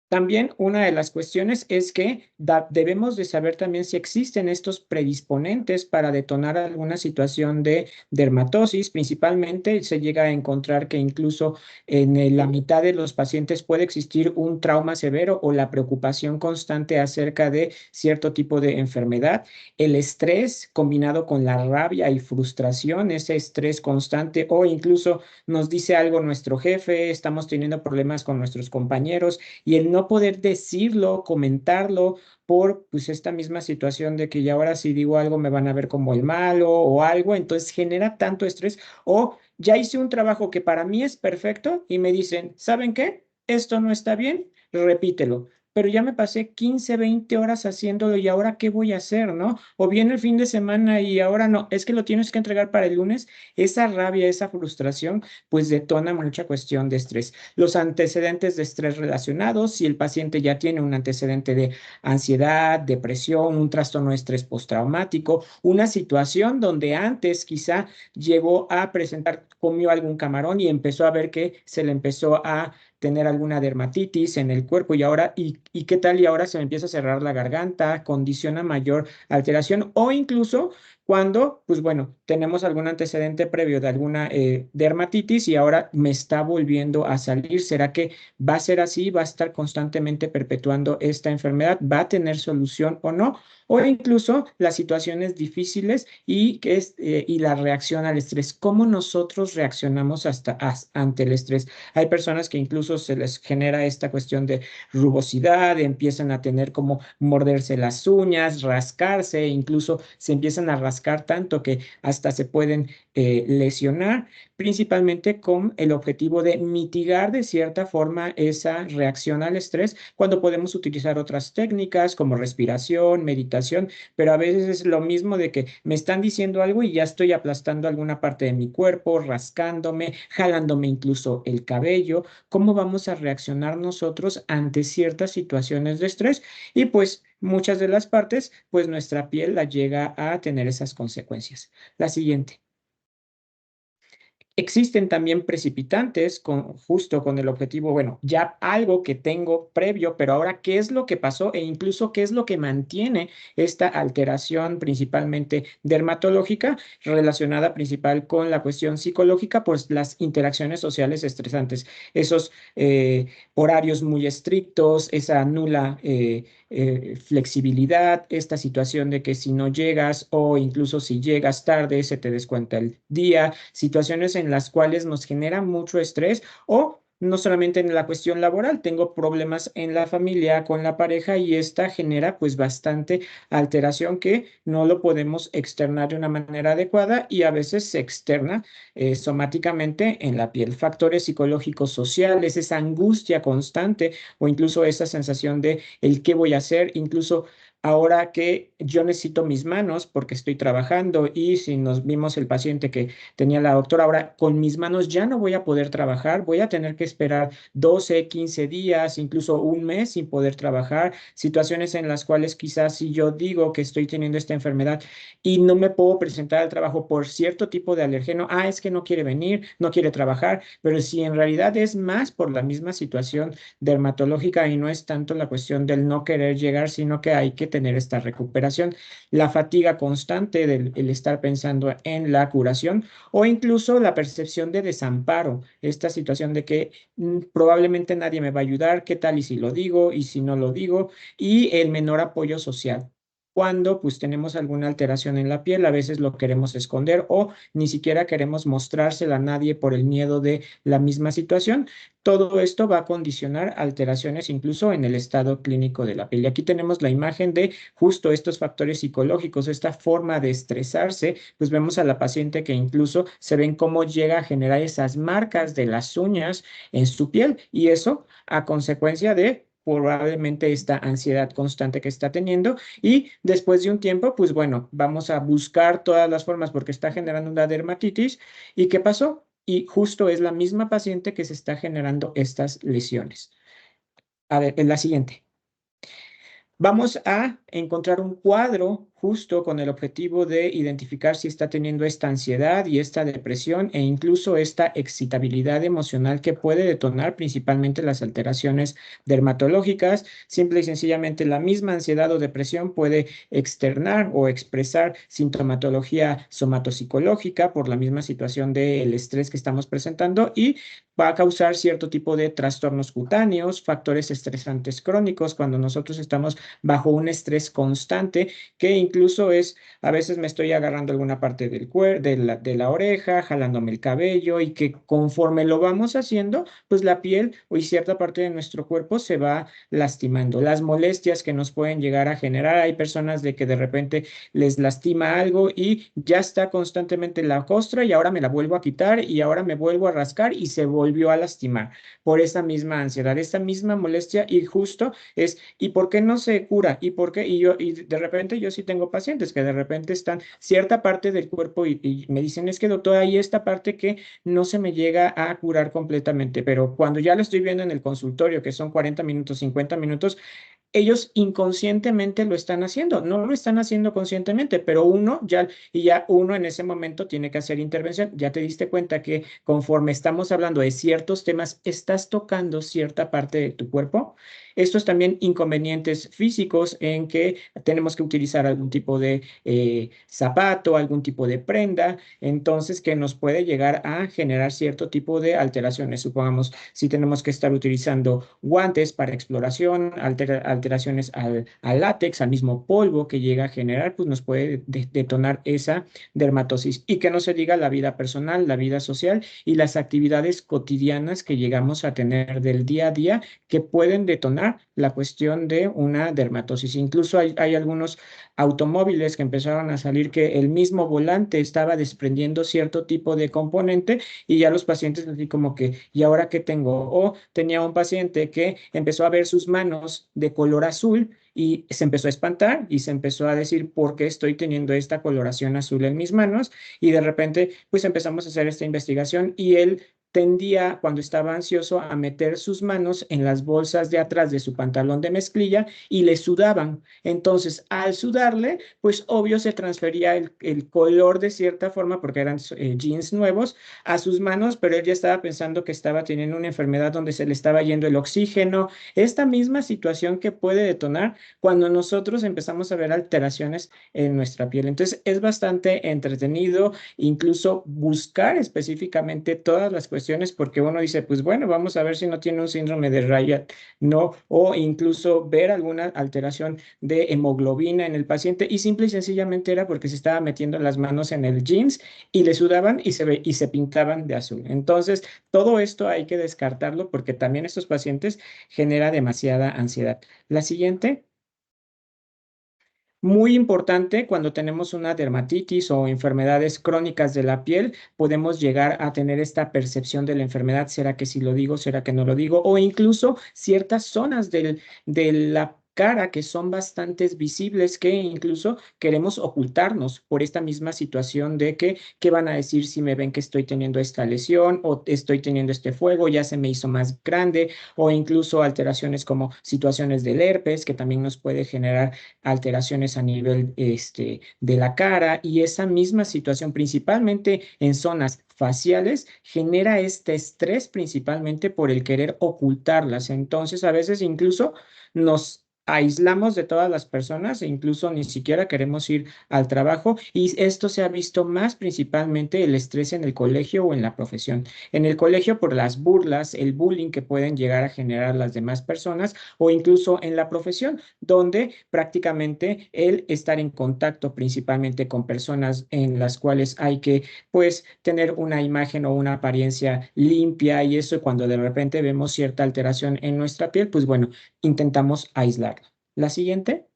También una de las cuestiones es que debemos de saber también si existen estos predisponentes para detonar alguna situación de dermatosis. Principalmente se llega a encontrar que incluso en la mitad de los pacientes puede existir un trauma severo o la preocupación constante acerca de cierto tipo de enfermedad. El estrés combinado con la rabia y frustración, ese estrés constante o incluso nos dice algo nuestro jefe, estamos teniendo problemas con nuestros compañeros y el no poder decirlo, comentarlo por pues esta misma situación de que ya ahora si digo algo me van a ver como el malo o algo, entonces genera tanto estrés o ya hice un trabajo que para mí es perfecto y me dicen, ¿saben qué? Esto no está bien, repítelo. Pero ya me pasé 15, 20 horas haciéndolo y ahora ¿qué voy a hacer, no? O viene el fin de semana y ahora no, es que lo tienes que entregar para el lunes. Esa rabia, esa frustración, pues detona mucha cuestión de estrés. Los antecedentes de estrés relacionados, si el paciente ya tiene un antecedente de ansiedad, depresión, un trastorno de estrés postraumático, una situación donde antes quizá llegó a presentar, comió algún camarón y empezó a ver que se le empezó a tener alguna dermatitis en el cuerpo y ahora, ¿y qué tal? Y ahora se me empieza a cerrar la garganta, condiciona mayor alteración o incluso cuando, pues bueno, tenemos algún antecedente previo de alguna dermatitis y ahora me está volviendo a salir. ¿Será que va a ser así? ¿Va a estar constantemente perpetuando esta enfermedad? ¿Va a tener solución o no? O incluso las situaciones difíciles y la reacción al estrés. ¿Cómo nosotros reaccionamos ante el estrés? Hay personas que incluso se les genera esta cuestión de rugosidad, empiezan a tener como morderse las uñas, rascarse, incluso se empiezan a rascar tanto que hasta se pueden lesionar, principalmente con el objetivo de mitigar de cierta forma esa reacción al estrés, cuando podemos utilizar otras técnicas como respiración, meditación, pero a veces es lo mismo de que me están diciendo algo y ya estoy aplastando alguna parte de mi cuerpo, rascándome, jalándome incluso el cabello. ¿Cómo vamos a reaccionar nosotros ante ciertas situaciones de estrés? Y pues muchas de las partes, pues nuestra piel la llega a tener esas consecuencias. La siguiente. Existen también precipitantes justo con el objetivo, bueno, ya algo que tengo previo, pero ahora qué es lo que pasó e incluso qué es lo que mantiene esta alteración principalmente dermatológica relacionada principal con la cuestión psicológica, pues las interacciones sociales estresantes, esos horarios muy estrictos, esa nula flexibilidad, esta situación de que si no llegas o incluso si llegas tarde se te descuenta el día, situaciones en las cuales nos genera mucho estrés o no solamente en la cuestión laboral, tengo problemas en la familia, con la pareja y esta genera pues bastante alteración que no lo podemos externar de una manera adecuada y a veces se externa somáticamente en la piel. Factores psicológicos sociales, esa angustia constante o incluso esa sensación de el qué voy a hacer, incluso ahora que yo necesito mis manos porque estoy trabajando y si nos vimos el paciente que tenía la doctora, ahora con mis manos ya no voy a poder trabajar, voy a tener que esperar 12, 15 días, incluso un mes sin poder trabajar, situaciones en las cuales quizás si yo digo que estoy teniendo esta enfermedad y no me puedo presentar al trabajo por cierto tipo de alergeno, es que no quiere venir, no quiere trabajar, pero si en realidad es más por la misma situación dermatológica y no es tanto la cuestión del no querer llegar, sino que hay que tener esta recuperación, la fatiga constante del el estar pensando en la curación o incluso la percepción de desamparo, esta situación de que probablemente nadie me va a ayudar, qué tal y si lo digo y si no lo digo, y el menor apoyo social. Cuando pues tenemos alguna alteración en la piel, a veces lo queremos esconder o ni siquiera queremos mostrársela a nadie por el miedo de la misma situación. Todo esto va a condicionar alteraciones incluso en el estado clínico de la piel. Y aquí tenemos la imagen de justo estos factores psicológicos, esta forma de estresarse, pues vemos a la paciente que incluso se ven cómo llega a generar esas marcas de las uñas en su piel y eso a consecuencia de probablemente esta ansiedad constante que está teniendo y después de un tiempo, pues bueno, vamos a buscar todas las formas porque está generando una dermatitis. ¿Y qué pasó? Y justo es la misma paciente que se está generando estas lesiones. A ver, en la siguiente. Vamos a encontrar un cuadro justo con el objetivo de identificar si está teniendo esta ansiedad y esta depresión e incluso esta excitabilidad emocional que puede detonar principalmente las alteraciones dermatológicas. Simple y sencillamente la misma ansiedad o depresión puede externar o expresar sintomatología somatopsicológica por la misma situación del estrés que estamos presentando y va a causar cierto tipo de trastornos cutáneos, factores estresantes crónicos cuando nosotros estamos bajo un estrés constante que incluso es, a veces me estoy agarrando alguna parte del de la oreja, jalándome el cabello y que conforme lo vamos haciendo, pues la piel y cierta parte de nuestro cuerpo se va lastimando. Las molestias que nos pueden llegar a generar, hay personas de que de repente les lastima algo y ya está constantemente la costra y ahora me la vuelvo a quitar y ahora me vuelvo a rascar y se volvió a lastimar por esa misma ansiedad, esta misma molestia y justo es, ¿y por qué no se cura? ¿Y por qué? Y de repente yo sí tengo pacientes que de repente están cierta parte del cuerpo y me dicen, es que doctor, hay esta parte que no se me llega a curar completamente, pero cuando ya lo estoy viendo en el consultorio, que son 40 minutos, 50 minutos, ellos inconscientemente lo están haciendo, no lo están haciendo conscientemente, pero ya uno en ese momento tiene que hacer intervención. Ya te diste cuenta que conforme estamos hablando de ciertos temas, estás tocando cierta parte de tu cuerpo. Estos también inconvenientes físicos en que tenemos que utilizar algún tipo de zapato, algún tipo de prenda, entonces que nos puede llegar a generar cierto tipo de alteraciones. Supongamos si tenemos que estar utilizando guantes para exploración, alteraciones al látex, al mismo polvo que llega a generar, pues nos puede detonar esa dermatosis. Y que no se diga la vida personal, la vida social y las actividades cotidianas que llegamos a tener del día a día que pueden detonar la cuestión de una dermatosis. Incluso hay algunos automóviles que empezaron a salir que el mismo volante estaba desprendiendo cierto tipo de componente y ya los pacientes así como que, ¿y ahora qué tengo? O tenía un paciente que empezó a ver sus manos de color azul y se empezó a espantar y se empezó a decir, ¿por qué estoy teniendo esta coloración azul en mis manos? Y de repente, pues empezamos a hacer esta investigación y él tendía, cuando estaba ansioso, a meter sus manos en las bolsas de atrás de su pantalón de mezclilla y le sudaban. Entonces, al sudarle, pues obvio se transfería el color de cierta forma, porque eran jeans nuevos, a sus manos, pero él ya estaba pensando que estaba teniendo una enfermedad donde se le estaba yendo el oxígeno. Esta misma situación que puede detonar cuando nosotros empezamos a ver alteraciones en nuestra piel. Entonces, es bastante entretenido, incluso buscar específicamente todas las cuestiones, porque uno dice, pues bueno, vamos a ver si no tiene un síndrome de Raynaud, ¿no? O incluso ver alguna alteración de hemoglobina en el paciente y simple y sencillamente era porque se estaba metiendo las manos en el jeans y le sudaban y se pintaban de azul. Entonces, todo esto hay que descartarlo porque también estos pacientes genera demasiada ansiedad. La siguiente. Muy importante cuando tenemos una dermatitis o enfermedades crónicas de la piel, podemos llegar a tener esta percepción de la enfermedad, ¿será que sí lo digo? ¿Será que no lo digo? O incluso ciertas zonas de la cara, que son bastante visibles, que incluso queremos ocultarnos por esta misma situación de que, ¿qué van a decir si me ven que estoy teniendo esta lesión o estoy teniendo este fuego, ya se me hizo más grande, o incluso alteraciones como situaciones del herpes, que también nos puede generar alteraciones a nivel de la cara, y esa misma situación, principalmente en zonas faciales, genera este estrés principalmente por el querer ocultarlas. Entonces, a veces incluso nos aislamos de todas las personas e incluso ni siquiera queremos ir al trabajo, y esto se ha visto más principalmente el estrés en el colegio o en la profesión. En el colegio por las burlas, el bullying que pueden llegar a generar las demás personas, o incluso en la profesión, donde prácticamente el estar en contacto principalmente con personas en las cuales hay que pues tener una imagen o una apariencia limpia, y eso cuando de repente vemos cierta alteración en nuestra piel, pues bueno, intentamos aislarlo. La siguiente.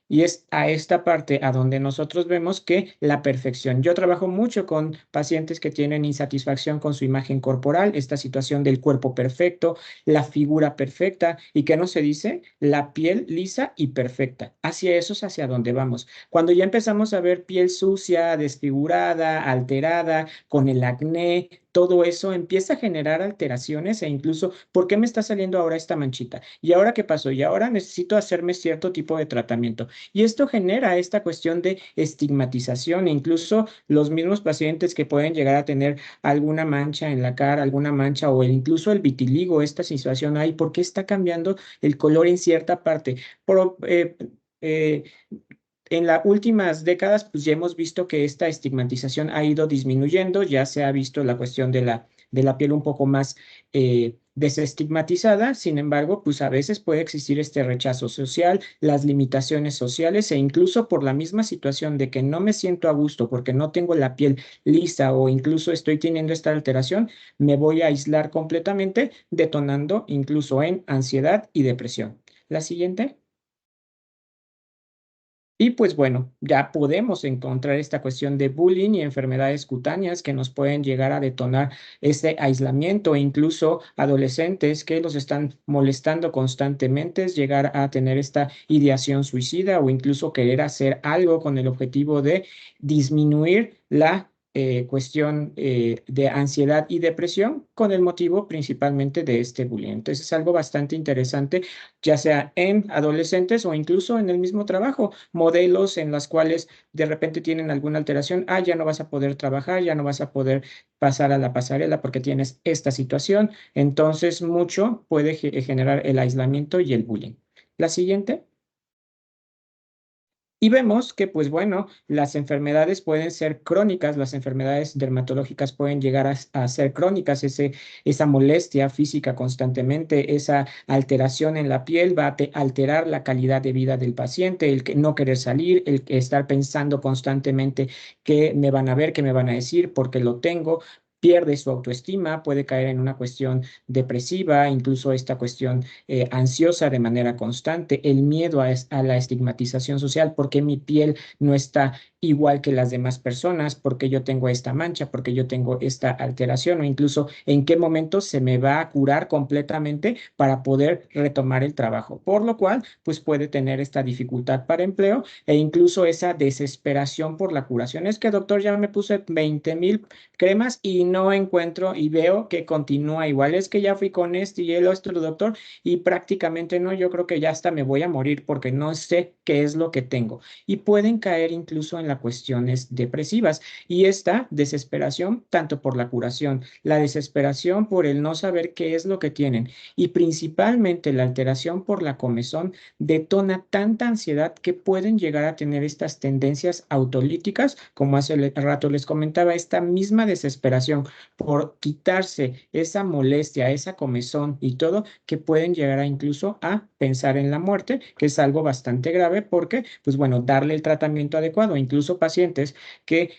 Y es a esta parte a donde nosotros vemos que la perfección. Yo trabajo mucho con pacientes que tienen insatisfacción con su imagen corporal, esta situación del cuerpo perfecto, la figura perfecta, y que no se dice la piel lisa y perfecta. Hacia eso es hacia donde vamos. Cuando ya empezamos a ver piel sucia, desfigurada, alterada, con el acné, todo eso empieza a generar alteraciones, e incluso, ¿por qué me está saliendo ahora esta manchita? ¿Y ahora qué pasó? Y ahora necesito hacerme cierto tipo de tratamiento. Y esto genera esta cuestión de estigmatización, e incluso los mismos pacientes que pueden llegar a tener alguna mancha en la cara, alguna mancha, o incluso el vitiligo, esta situación hay, ¿por qué está cambiando el color en cierta parte? Eh, en las últimas décadas, pues ya hemos visto que esta estigmatización ha ido disminuyendo, ya se ha visto la cuestión de la piel un poco más desestigmatizada. Sin embargo, pues a veces puede existir este rechazo social, las limitaciones sociales, e incluso por la misma situación de que no me siento a gusto porque no tengo la piel lisa, o incluso estoy teniendo esta alteración, me voy a aislar completamente, detonando incluso en ansiedad y depresión. La siguiente. Y pues bueno, ya podemos encontrar esta cuestión de bullying y enfermedades cutáneas que nos pueden llegar a detonar este aislamiento, e incluso adolescentes que los están molestando constantemente, es llegar a tener esta ideación suicida, o incluso querer hacer algo con el objetivo de disminuir la cuestión de ansiedad y depresión, con el motivo principalmente de este bullying. Entonces es algo bastante interesante, ya sea en adolescentes o incluso en el mismo trabajo, modelos en las cuales de repente tienen alguna alteración, ya no vas a poder trabajar, ya no vas a poder pasar a la pasarela porque tienes esta situación. Entonces mucho puede generar el aislamiento y el bullying. La siguiente. Y vemos que, pues bueno, las enfermedades pueden ser crónicas, las enfermedades dermatológicas pueden llegar a ser crónicas, esa molestia física constantemente, esa alteración en la piel va a alterar la calidad de vida del paciente, el que no querer salir, el estar pensando constantemente qué me van a ver, qué me van a decir, porque lo tengo. Pierde su autoestima, puede caer en una cuestión depresiva, incluso esta cuestión ansiosa de manera constante, el miedo a la estigmatización social, porque mi piel no está igual que las demás personas, porque yo tengo esta mancha, porque yo tengo esta alteración, o incluso en qué momento se me va a curar completamente para poder retomar el trabajo, por lo cual pues puede tener esta dificultad para empleo, e incluso esa desesperación por la curación. Es que doctor, ya me puse 20,000 cremas y no encuentro, y veo que continúa igual, es que ya fui con este y el otro doctor y prácticamente no, yo creo que ya hasta me voy a morir porque no sé qué es lo que tengo. Y pueden caer incluso en las cuestiones depresivas, y esta desesperación tanto por la curación, la desesperación por el no saber qué es lo que tienen, y principalmente la alteración por la comezón detona tanta ansiedad que pueden llegar a tener estas tendencias autolíticas, como hace rato les comentaba, esta misma desesperación por quitarse esa molestia, esa comezón y todo, que pueden llegar a incluso a pensar en la muerte, que es algo bastante grave porque, pues bueno, darle el tratamiento adecuado, incluso pacientes que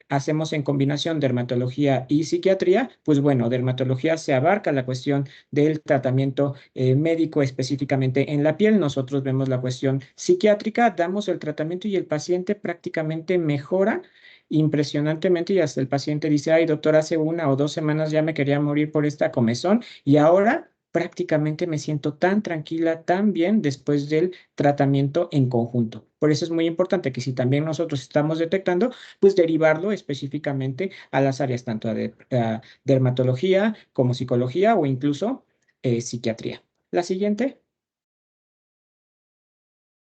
hacemos en combinación dermatología y psiquiatría, pues bueno, dermatología se abarca la cuestión del tratamiento médico específicamente en la piel, nosotros vemos la cuestión psiquiátrica, damos el tratamiento y el paciente prácticamente mejora impresionantemente, y hasta el paciente dice, ay doctor, hace 1 o 2 semanas ya me quería morir por esta comezón y ahora prácticamente me siento tan tranquila, tan bien después del tratamiento en conjunto. Por eso es muy importante que si también nosotros estamos detectando, pues derivarlo específicamente a las áreas tanto de dermatología como psicología o incluso psiquiatría. La siguiente.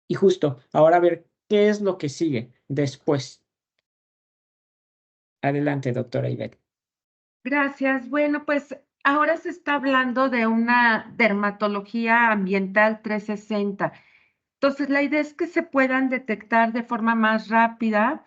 Y justo, ahora a ver, ¿qué es lo que sigue después? Adelante, doctora Ivette. Gracias. Bueno, pues ahora se está hablando de una dermatología ambiental 360. Entonces, la idea es que se puedan detectar de forma más rápida,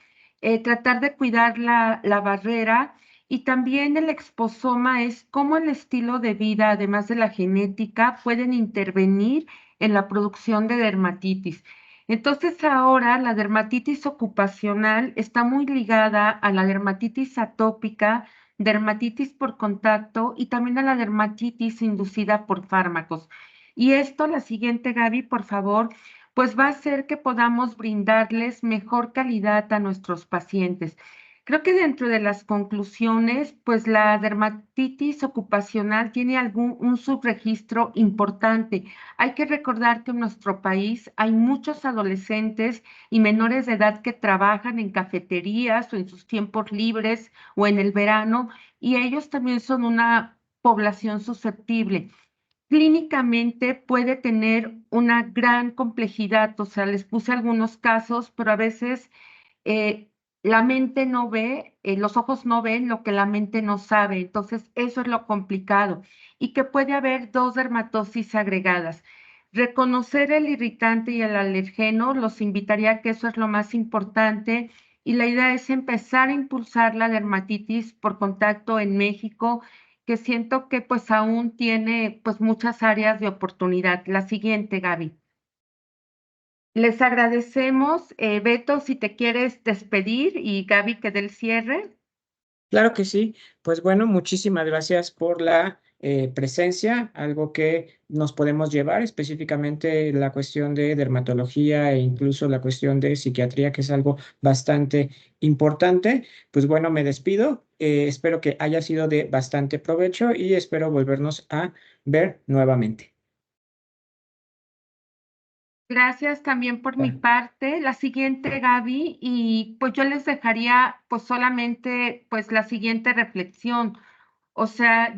tratar de cuidar la barrera y también el exposoma es cómo el estilo de vida, además de la genética, pueden intervenir en la producción de dermatitis. Entonces, ahora la dermatitis ocupacional está muy ligada a la dermatitis atópica, dermatitis por contacto y también a la dermatitis inducida por fármacos. Y esto, la siguiente, Gaby, por favor, pues va a hacer que podamos brindarles mejor calidad a nuestros pacientes. Creo que dentro de las conclusiones, pues la dermatitis ocupacional tiene un subregistro importante. Hay que recordar que en nuestro país hay muchos adolescentes y menores de edad que trabajan en cafeterías o en sus tiempos libres o en el verano, y ellos también son una población susceptible. Clínicamente puede tener una gran complejidad, o sea, les puse algunos casos, pero a veces eh, la mente no ve, los ojos no ven lo que la mente no sabe, entonces eso es lo complicado y que puede haber dos dermatosis agregadas. Reconocer el irritante y el alergeno, los invitaría a que eso es lo más importante y la idea es empezar a impulsar la dermatitis por contacto en México, que siento que pues aún tiene pues muchas áreas de oportunidad. La siguiente, Gaby. Les agradecemos. Beto, si te quieres despedir y Gaby que dé el cierre. Claro que sí. Pues bueno, muchísimas gracias por la presencia, algo que nos podemos llevar, específicamente la cuestión de dermatología e incluso la cuestión de psiquiatría, que es algo bastante importante. Pues bueno, me despido. Espero que haya sido de bastante provecho y espero volvernos a ver nuevamente. Gracias también por mi parte. La siguiente, Gaby, y pues yo les dejaría pues solamente pues la siguiente reflexión. O sea,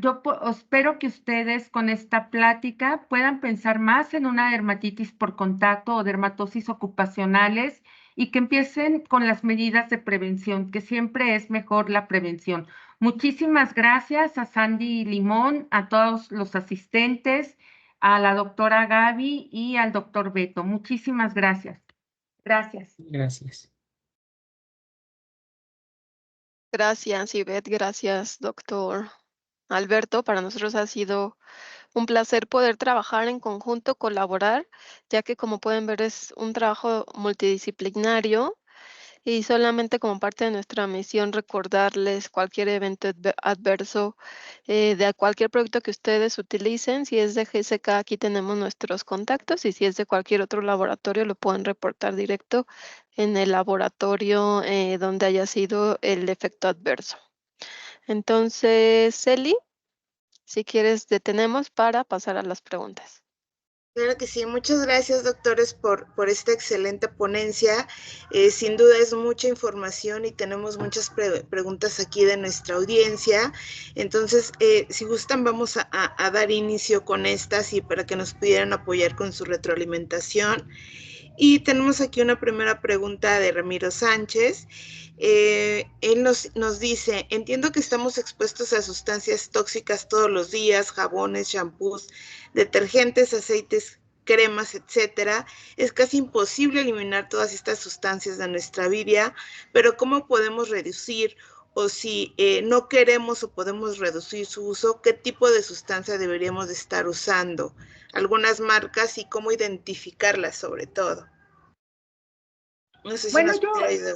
espero que ustedes con esta plática puedan pensar más en una dermatitis por contacto o dermatosis ocupacionales y que empiecen con las medidas de prevención, que siempre es mejor la prevención. Muchísimas gracias a Sandy Limón, a todos los asistentes, a la doctora Gaby y al doctor Beto. Muchísimas gracias. Gracias. Gracias. Gracias, Ivette. Gracias, doctor Alberto. Para nosotros ha sido un placer poder trabajar en conjunto, colaborar, ya que como pueden ver es un trabajo multidisciplinario y solamente como parte de nuestra misión recordarles cualquier evento adverso de cualquier producto que ustedes utilicen. Si es de GSK, aquí tenemos nuestros contactos y si es de cualquier otro laboratorio, lo pueden reportar directo en el laboratorio donde haya sido el efecto adverso. Entonces, Celi, si quieres, detenemos para pasar a las preguntas. Claro que sí, muchas gracias doctores por esta excelente ponencia. Sin duda es mucha información y tenemos muchas preguntas aquí de nuestra audiencia. Entonces, si gustan, vamos a dar inicio con estas y para que nos pudieran apoyar con su retroalimentación. Y tenemos aquí una primera pregunta de Ramiro Sánchez. Él nos dice, entiendo que estamos expuestos a sustancias tóxicas todos los días, jabones, shampoos, detergentes, aceites, cremas, etcétera. Es casi imposible eliminar todas estas sustancias de nuestra vida, pero ¿cómo podemos reducir o si no queremos o podemos reducir su uso, qué tipo de sustancia deberíamos de estar usando? Algunas marcas y cómo identificarlas sobre todo. No sé si Bueno, nos pudiera ayudar.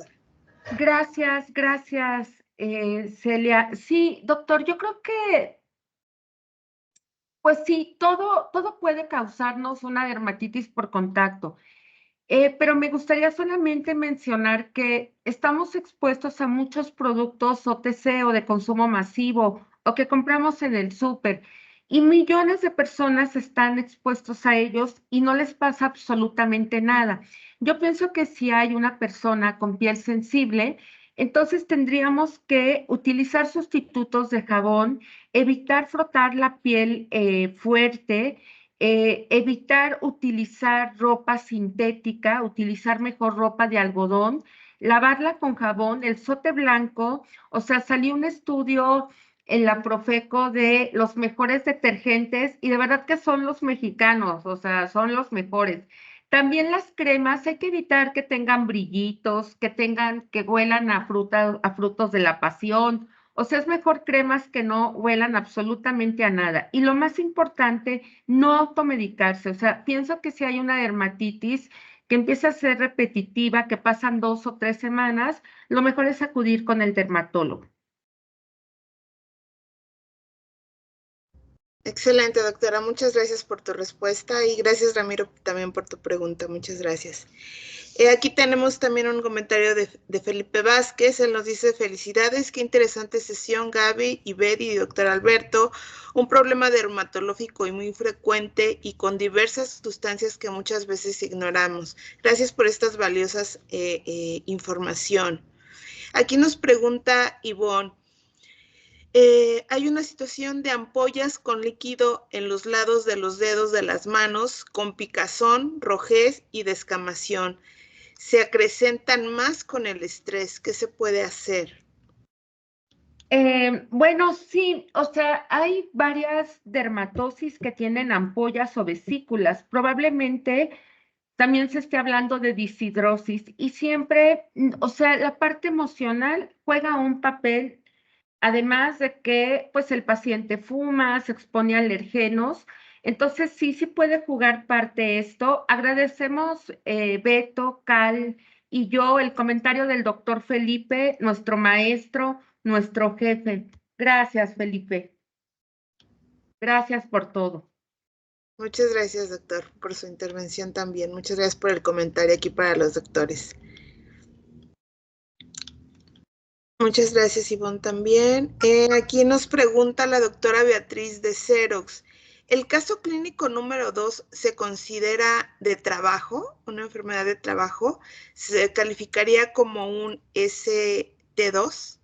gracias, Celia. Sí, doctor, yo creo que pues sí, todo puede causarnos una dermatitis por contacto, pero me gustaría solamente mencionar que estamos expuestos a muchos productos OTC o de consumo masivo o que compramos en el súper. y millones de personas están expuestos a ellos y no les pasa absolutamente nada. Yo pienso que si hay una persona con piel sensible, entonces tendríamos que utilizar sustitutos de jabón, evitar frotar la piel fuerte, evitar utilizar ropa sintética, utilizar mejor ropa de algodón, lavarla con jabón, el zote blanco. O sea, salió un estudio en la Profeco de los mejores detergentes y de verdad que son los mexicanos, o sea, son los mejores. También las cremas, hay que evitar que tengan brillitos, que huelan a fruta, a frutos de la pasión. O sea, es mejor cremas que no huelan absolutamente a nada. Y lo más importante, no automedicarse. O sea, pienso que si hay una dermatitis que empieza a ser repetitiva, que pasan 2 o 3 semanas, lo mejor es acudir con el dermatólogo. Excelente, doctora. Muchas gracias por tu respuesta y gracias, Ramiro, también por tu pregunta. Muchas gracias. Aquí tenemos también un comentario de Felipe Vázquez. Él nos dice: felicidades, qué interesante sesión, Gaby, Ibedi y doctor Alberto. Un problema dermatológico y muy frecuente y con diversas sustancias que muchas veces ignoramos. Gracias por estas valiosas información. Aquí nos pregunta Ivonne. Hay una situación de ampollas con líquido en los lados de los dedos de las manos, con picazón, rojez y descamación. Se acrecentan más con el estrés. ¿Qué se puede hacer? Bueno, sí, o sea, hay varias dermatosis que tienen ampollas o vesículas. Probablemente también se esté hablando de disidrosis y siempre, o sea, la parte emocional juega un papel. Además de que, pues, el paciente fuma, se expone a alergenos, entonces sí puede jugar parte esto. Agradecemos, Beto, Cal y yo, el comentario del doctor Felipe, nuestro maestro, nuestro jefe. Gracias, Felipe. Gracias por todo. Muchas gracias, doctor, por su intervención también. Muchas gracias por el comentario aquí para los doctores. Muchas gracias, Ivonne, también. Aquí nos pregunta la doctora Beatriz de Xerox. ¿El caso clínico número 2 se considera de trabajo, una enfermedad de trabajo? ¿Se calificaría como un ST2?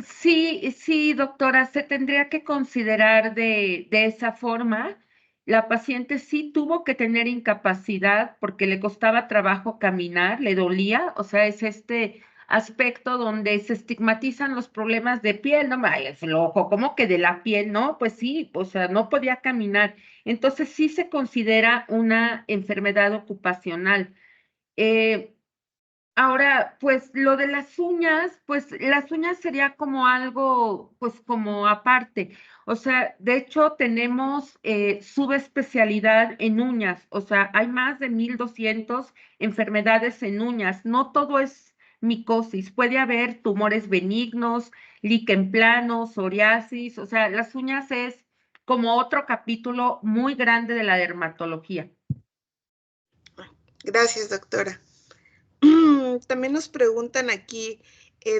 Sí, doctora, se tendría que considerar de esa forma. La paciente sí tuvo que tener incapacidad porque le costaba trabajo caminar, le dolía, o sea, es este aspecto donde se estigmatizan los problemas de piel, no, ay, es el ojo, ¿cómo que de la piel? No, pues sí, o sea, no podía caminar. Entonces sí se considera una enfermedad ocupacional. Ahora, pues lo de las uñas, pues las uñas sería como algo, pues como aparte. O sea, de hecho tenemos subespecialidad en uñas. O sea, hay más de 1200 enfermedades en uñas. No todo es micosis. Puede haber tumores benignos, líquen plano, psoriasis. O sea, las uñas es como otro capítulo muy grande de la dermatología. Gracias, doctora. También nos preguntan aquí,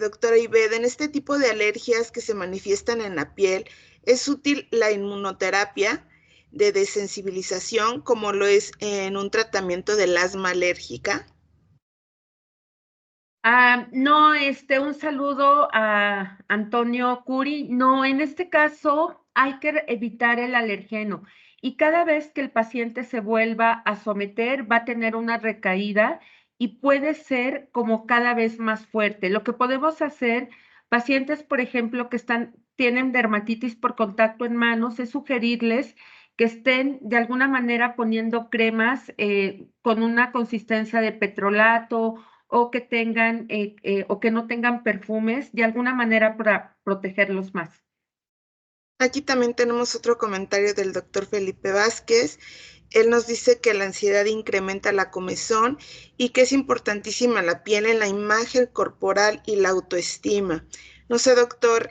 doctora Ived, en este tipo de alergias que se manifiestan en la piel, ¿es útil la inmunoterapia de desensibilización como lo es en un tratamiento del asma alérgica? No, un saludo a Antonio Curi. No, en este caso hay que evitar el alergeno y cada vez que el paciente se vuelva a someter va a tener una recaída y puede ser como cada vez más fuerte. Lo que podemos hacer, pacientes, por ejemplo, que tienen dermatitis por contacto en manos, es sugerirles que estén de alguna manera poniendo cremas con una consistencia de petrolato o que tengan o que no tengan perfumes, de alguna manera para protegerlos más. Aquí también tenemos otro comentario del doctor Felipe Vázquez. Él nos dice que la ansiedad incrementa la comezón y que es importantísima la piel en la imagen corporal y la autoestima. No sé, doctor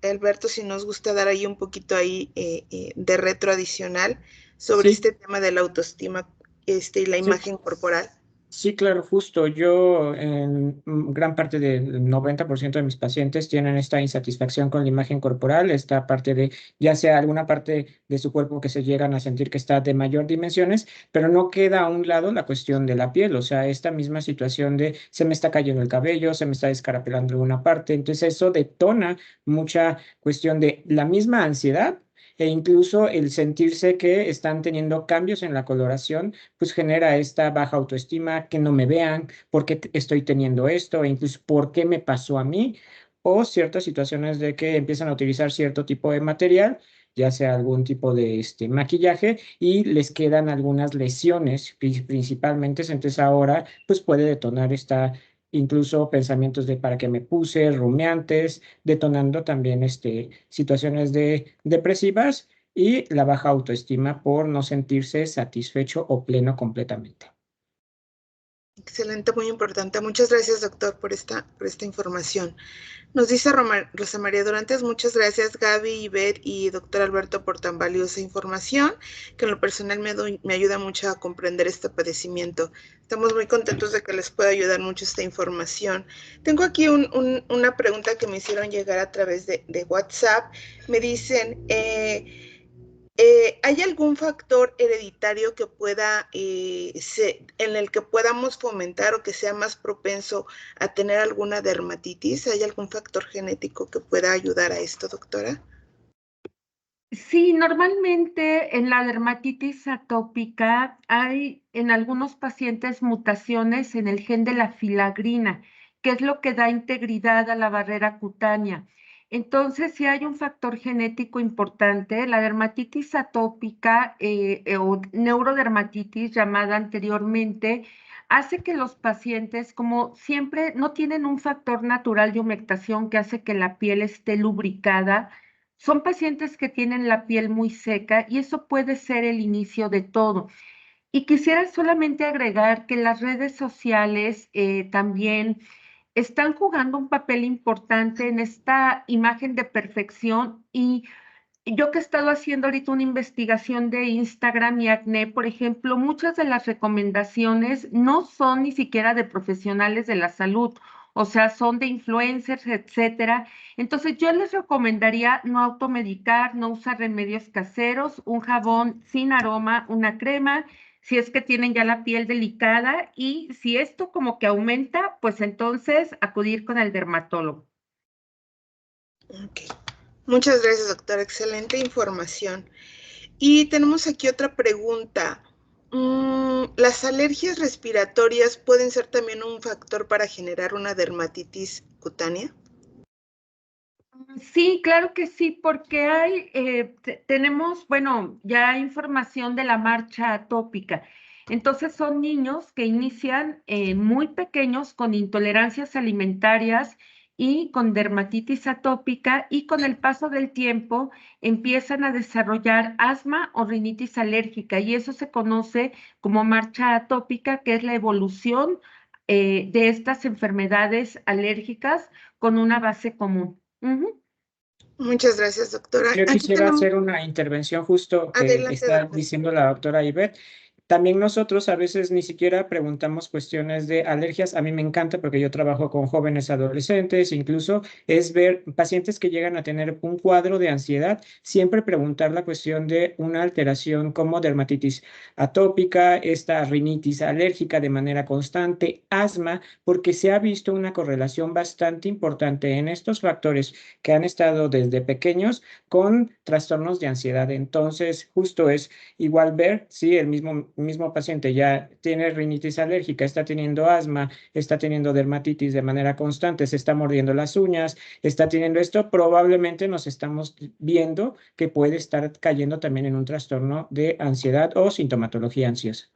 Alberto, si nos gusta dar ahí un poquito ahí de retro adicional sobre Sí. este tema de la autoestima y la imagen corporal. Sí, claro, justo. Yo en gran parte del 90% de mis pacientes tienen esta insatisfacción con la imagen corporal, esta parte de, ya sea alguna parte de su cuerpo que se llegan a sentir que está de mayor dimensiones, pero no queda a un lado la cuestión de la piel, o sea, esta misma situación de se me está cayendo el cabello, se me está descarapelando alguna parte, entonces eso detona mucha cuestión de la misma ansiedad. E incluso el sentirse que están teniendo cambios en la coloración pues genera esta baja autoestima, que no me vean, por qué estoy teniendo esto, e incluso por qué me pasó a mí, o ciertas situaciones de que empiezan a utilizar cierto tipo de material, ya sea algún tipo de maquillaje, y les quedan algunas lesiones principalmente, entonces ahora pues puede detonar esta incluso pensamientos de para qué me puse, rumiantes, detonando también situaciones depresivas y la baja autoestima por no sentirse satisfecho o pleno completamente. Excelente, muy importante. Muchas gracias, doctor, por esta información. Nos dice Rosa María Durantes, muchas gracias Gaby, Ivette y doctor Alberto por tan valiosa información, que en lo personal me ayuda mucho a comprender este padecimiento. Estamos muy contentos de que les pueda ayudar mucho esta información. Tengo aquí una pregunta que me hicieron llegar a través de WhatsApp. Me dicen, ¿hay algún factor hereditario que en el que podamos fomentar o que sea más propenso a tener alguna dermatitis? ¿Hay algún factor genético que pueda ayudar a esto, doctora? Sí, normalmente en la dermatitis atópica hay en algunos pacientes mutaciones en el gen de la filagrina, que es lo que da integridad a la barrera cutánea. Entonces, si hay un factor genético importante, la dermatitis atópica o neurodermatitis llamada anteriormente, hace que los pacientes, como siempre, no tienen un factor natural de humectación que hace que la piel esté lubricada. Son pacientes que tienen la piel muy seca y eso puede ser el inicio de todo. Y quisiera solamente agregar que las redes sociales también están jugando un papel importante en esta imagen de perfección. Y yo que he estado haciendo ahorita una investigación de Instagram y acné, por ejemplo, muchas de las recomendaciones no son ni siquiera de profesionales de la salud, o sea, son de influencers, etcétera. Entonces, yo les recomendaría no automedicar, no usar remedios caseros, un jabón sin aroma, una crema, si es que tienen ya la piel delicada, y si esto como que aumenta, pues entonces acudir con el dermatólogo. Ok. Muchas gracias, doctora. Excelente información. Y tenemos aquí otra pregunta. ¿Las alergias respiratorias pueden ser también un factor para generar una dermatitis cutánea? Sí, claro que sí, porque tenemos, bueno, ya información de la marcha atópica. Entonces son niños que inician muy pequeños con intolerancias alimentarias y con dermatitis atópica, y con el paso del tiempo empiezan a desarrollar asma o rinitis alérgica, y eso se conoce como marcha atópica, que es la evolución de estas enfermedades alérgicas con una base común. Ujú. Muchas gracias, doctora. Yo Aquí quisiera tenemos, hacer una intervención justo que adelante, está doctora. diciendo la doctora Ivette. También nosotros a veces ni siquiera preguntamos cuestiones de alergias. A mí me encanta porque yo trabajo con jóvenes adolescentes, incluso es ver pacientes que llegan a tener un cuadro de ansiedad, siempre preguntar la cuestión de una alteración como dermatitis atópica, esta rinitis alérgica de manera constante, asma, porque se ha visto una correlación bastante importante en estos factores que han estado desde pequeños con trastornos de ansiedad. Entonces, justo es igual ver si el mismo paciente ya tiene rinitis alérgica, está teniendo asma, está teniendo dermatitis de manera constante, se está mordiendo las uñas, está teniendo esto, probablemente nos estamos viendo que puede estar cayendo también en un trastorno de ansiedad o sintomatología ansiosa.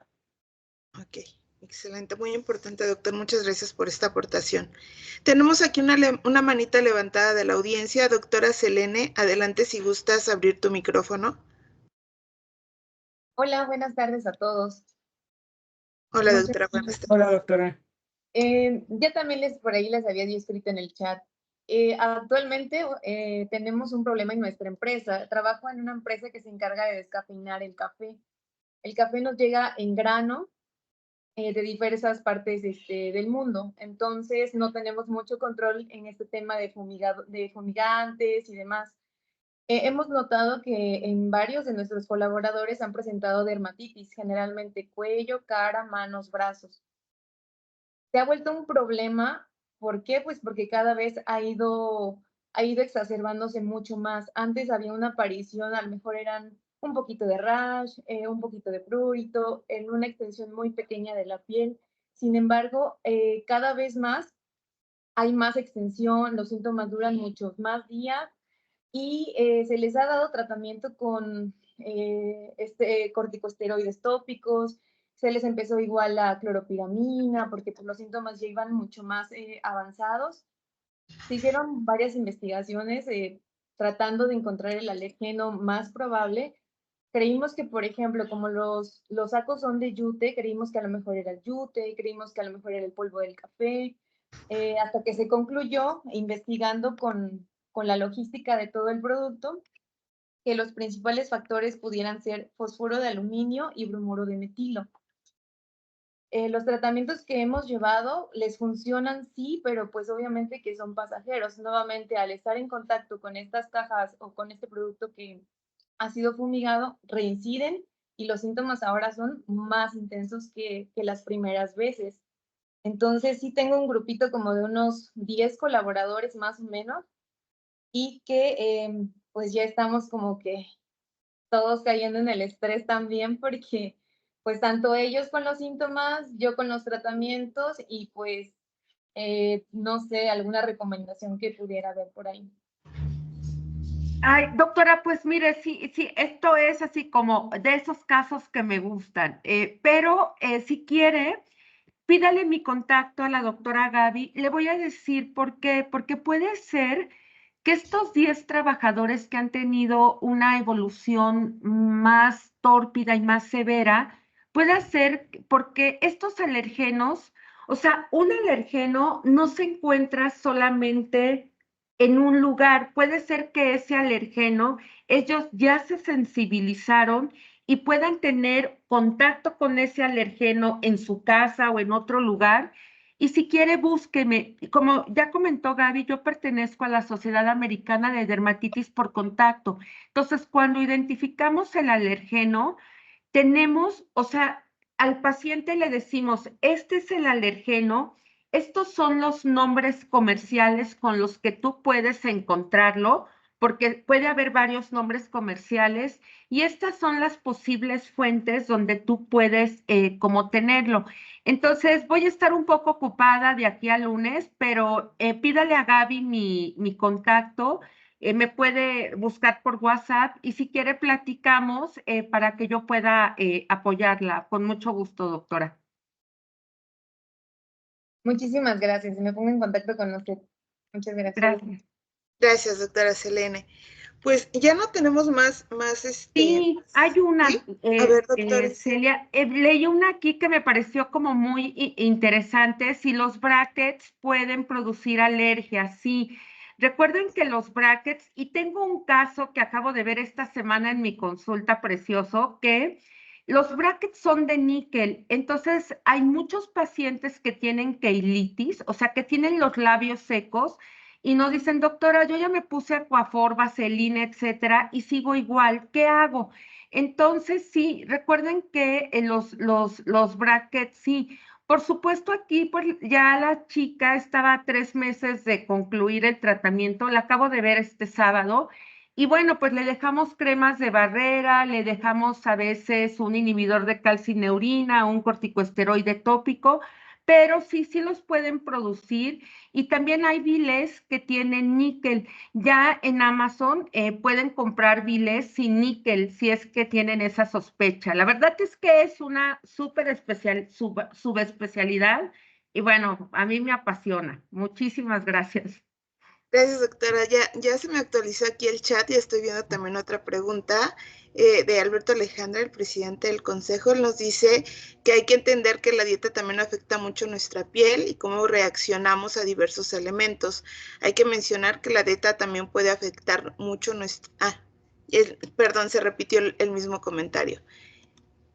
Ok, excelente, muy importante, doctor. Muchas gracias por esta aportación. Tenemos aquí una manita levantada de la audiencia. Doctora Selene, adelante si gustas abrir tu micrófono. Hola, buenas tardes a todos. Hola, No sé doctora, si, buenas tardes. Hola, doctora. ya también por ahí les había yo escrito en el chat. Actualmente tenemos un problema en nuestra empresa. Trabajo en una empresa que se encarga de descafeinar el café. El café nos llega en grano de diversas partes del mundo. Entonces, no tenemos mucho control en este tema de fumigantes y demás. Hemos notado que en varios de nuestros colaboradores han presentado dermatitis, generalmente cuello, cara, manos, brazos. Se ha vuelto un problema. ¿Por qué? Pues porque cada vez ha ido exacerbándose mucho más. Antes había una aparición, a lo mejor eran un poquito de rash, un poquito de prurito, en una extensión muy pequeña de la piel. Sin embargo, cada vez más hay más extensión, los síntomas duran muchos más días y se les ha dado tratamiento con corticosteroides tópicos, se les empezó igual la cloropiramina, porque pues, los síntomas ya iban mucho más avanzados. Se hicieron varias investigaciones tratando de encontrar el alergeno más probable. Creímos que, por ejemplo, como los sacos son de yute, creímos que a lo mejor era el yute, creímos que a lo mejor era el polvo del café, hasta que se concluyó, investigando con la logística de todo el producto, que los principales factores pudieran ser fosfuro de aluminio y bromuro de metilo. Los tratamientos que hemos llevado les funcionan, sí, pero pues obviamente que son pasajeros. Nuevamente, al estar en contacto con estas cajas o con este producto que ha sido fumigado, reinciden y los síntomas ahora son más intensos que las primeras veces. Entonces, sí tengo un grupito como de unos 10 colaboradores más o menos y que pues ya estamos como que todos cayendo en el estrés también porque pues tanto ellos con los síntomas, yo con los tratamientos y pues no sé, alguna recomendación que pudiera haber por ahí. Ay, doctora, pues mire, sí, esto es así como de esos casos que me gustan, pero si quiere, pídale mi contacto a la doctora Gaby. Le voy a decir por qué, porque puede ser que estos 10 trabajadores que han tenido una evolución más tórpida y más severa, puede ser porque estos alergenos, o sea, un alergeno no se encuentra solamente en un lugar, puede ser que ese alergeno, ellos ya se sensibilizaron y puedan tener contacto con ese alergeno en su casa o en otro lugar. Y si quiere, búsqueme. Como ya comentó Gaby, yo pertenezco a la Sociedad Americana de Dermatitis por Contacto. Entonces, cuando identificamos el alergeno, tenemos, o sea, al paciente le decimos, este es el alergeno, estos son los nombres comerciales con los que tú puedes encontrarlo, porque puede haber varios nombres comerciales y estas son las posibles fuentes donde tú puedes como tenerlo. Entonces, voy a estar un poco ocupada de aquí al lunes, pero pídale a Gaby mi contacto. Me puede buscar por WhatsApp y si quiere platicamos para que yo pueda apoyarla. Con mucho gusto, doctora. Muchísimas gracias. Me pongo en contacto con usted. Muchas gracias. Gracias. Gracias, doctora Selene. Pues ya no tenemos más Sí, hay una, ¿sí? A ver, doctora. Celia, leí una aquí que me pareció como muy interesante, si los brackets pueden producir alergias, sí. Recuerden que los brackets, y tengo un caso que acabo de ver esta semana en mi consulta precioso, que los brackets son de níquel, entonces hay muchos pacientes que tienen keilitis, o sea, que tienen los labios secos, y nos dicen, doctora, yo ya me puse Aquaphor, vaselina, etcétera, y sigo igual, ¿qué hago? Entonces, sí, recuerden que los brackets, sí, por supuesto aquí, pues ya la chica estaba a 3 meses de concluir el tratamiento, la acabo de ver este sábado, y bueno, pues le dejamos cremas de barrera, le dejamos a veces un inhibidor de calcineurina, un corticosteroide tópico, pero sí los pueden producir. Y también hay vilés que tienen níquel. Ya en Amazon pueden comprar vilés sin níquel si es que tienen esa sospecha. La verdad es que es una subespecialidad y bueno, a mí me apasiona. Muchísimas gracias. Gracias, doctora. Ya se me actualizó aquí el chat y estoy viendo también otra pregunta de Alberto Alejandra, el presidente del Consejo. Él nos dice que hay que entender que la dieta también afecta mucho nuestra piel y cómo reaccionamos a diversos elementos. Hay que mencionar que la dieta también puede afectar mucho nuestra... perdón, se repitió el mismo comentario.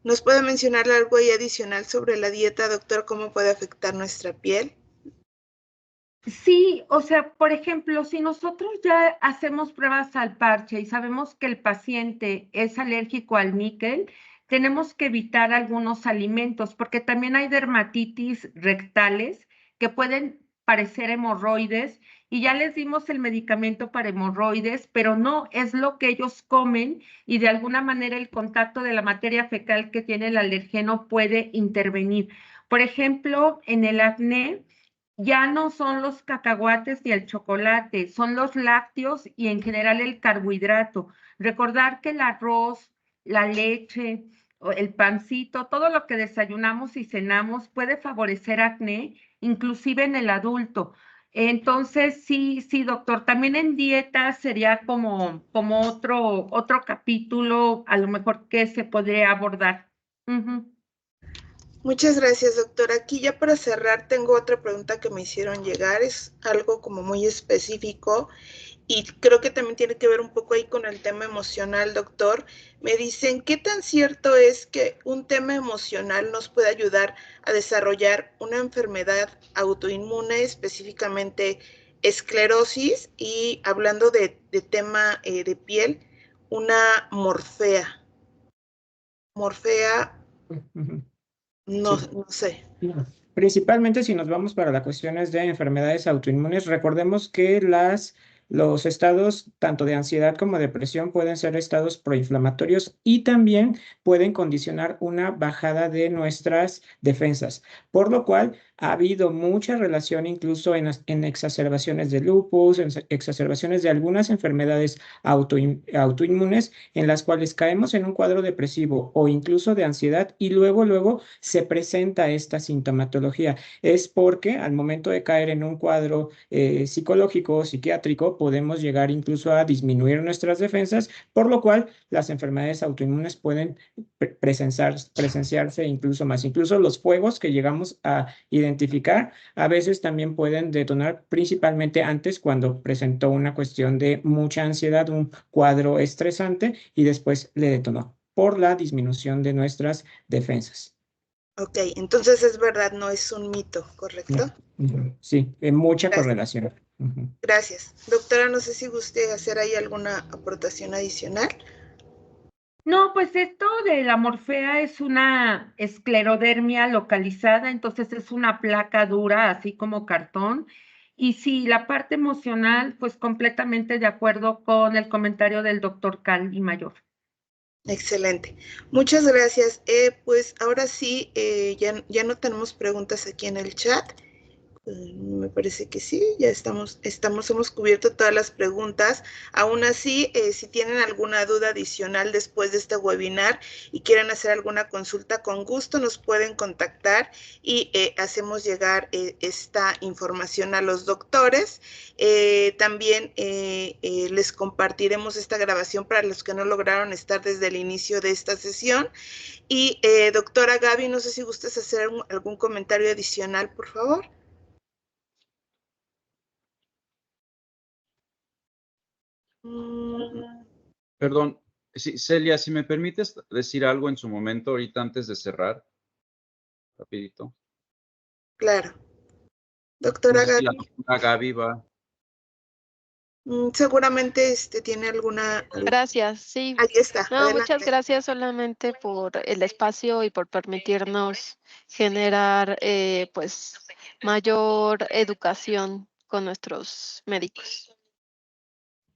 ¿Nos puede mencionar algo ahí adicional sobre la dieta, doctor? ¿Cómo puede afectar nuestra piel? Sí, o sea, por ejemplo, si nosotros ya hacemos pruebas al parche y sabemos que el paciente es alérgico al níquel, tenemos que evitar algunos alimentos, porque también hay dermatitis rectales que pueden parecer hemorroides y ya les dimos el medicamento para hemorroides, pero no es lo que ellos comen y de alguna manera el contacto de la materia fecal que tiene el alergeno puede intervenir. Por ejemplo, en el acné ya no son los cacahuates y el chocolate, son los lácteos y en general el carbohidrato. Recordar que el arroz, la leche, el pancito, todo lo que desayunamos y cenamos puede favorecer acné, inclusive en el adulto. Entonces, sí, sí, doctor, también en dieta sería como otro capítulo, a lo mejor que se podría abordar. Ujú. Muchas gracias, doctora. Aquí ya para cerrar tengo otra pregunta que me hicieron llegar. Es algo como muy específico y creo que también tiene que ver un poco ahí con el tema emocional, doctor. Me dicen, ¿qué tan cierto es que un tema emocional nos puede ayudar a desarrollar una enfermedad autoinmune, específicamente esclerosis? Y hablando de tema de piel, una morfea. Morfea, Ujú. no, Sí. no sé. Principalmente si nos vamos para las cuestiones de enfermedades autoinmunes, recordemos que los estados tanto de ansiedad como depresión pueden ser estados proinflamatorios y también pueden condicionar una bajada de nuestras defensas, por lo cual ha habido mucha relación incluso en exacerbaciones de lupus, en exacerbaciones de algunas enfermedades autoinmunes en las cuales caemos en un cuadro depresivo o incluso de ansiedad y luego se presenta esta sintomatología. Es porque al momento de caer en un cuadro psicológico o psiquiátrico podemos llegar incluso a disminuir nuestras defensas, por lo cual las enfermedades autoinmunes pueden presenciarse incluso más. Incluso los fuegos que llegamos a identificar a veces también pueden detonar principalmente antes cuando presentó una cuestión de mucha ansiedad, un cuadro estresante y después le detonó por la disminución de nuestras defensas. Ok, entonces es verdad, no es un mito, ¿correcto? Sí, mucha Gracias. correlación. Gracias. Doctora, no sé si guste hacer ahí alguna aportación adicional. No, pues esto de la morfea es una esclerodermia localizada, entonces es una placa dura, así como cartón. Y sí, la parte emocional, pues completamente de acuerdo con el comentario del doctor Cal y Mayor. Excelente. Muchas gracias. Pues ahora sí, ya no tenemos preguntas aquí en el chat. Me parece que sí, ya hemos cubierto todas las preguntas. Aún así, si tienen alguna duda adicional después de este webinar y quieren hacer alguna consulta, con gusto nos pueden contactar y hacemos llegar esta información a los doctores. También les compartiremos esta grabación para los que no lograron estar desde el inicio de esta sesión. Y doctora Gaby, no sé si gustas hacer algún comentario adicional, por favor. Perdón, Celia, si me permites decir algo en su momento, ahorita antes de cerrar, rapidito. Claro. No Doctora sé si la Gaby, doctora Gaby va. seguramente tiene alguna... Gracias, sí. Ahí está, No, muchas adelante. gracias solamente por el espacio y por permitirnos generar pues mayor educación con nuestros médicos.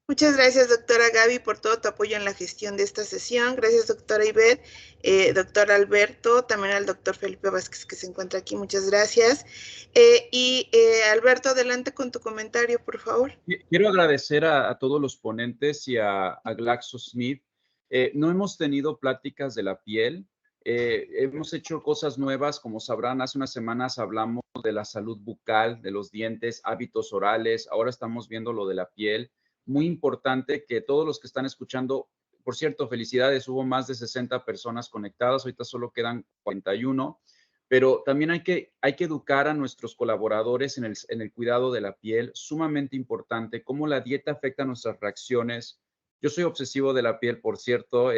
Muchas gracias, doctora Gaby, por todo tu apoyo en la gestión de esta sesión. Gracias, doctora Ivette, doctor Alberto, también al doctor Felipe Vázquez, que se encuentra aquí. Muchas gracias. Alberto, adelante con tu comentario, por favor. Quiero agradecer a todos los ponentes y a GlaxoSmith. No hemos tenido pláticas de la piel. Hemos hecho cosas nuevas. Como sabrán, hace unas semanas hablamos de la salud bucal, de los dientes, hábitos orales. Ahora estamos viendo lo de la piel. Muy importante que todos los que están escuchando, por cierto, felicidades, hubo más de 60 personas conectadas, ahorita solo quedan 41, pero también hay que educar a nuestros colaboradores en el cuidado de la piel, sumamente importante, cómo la dieta afecta nuestras reacciones. Yo soy obsesivo de la piel, por cierto,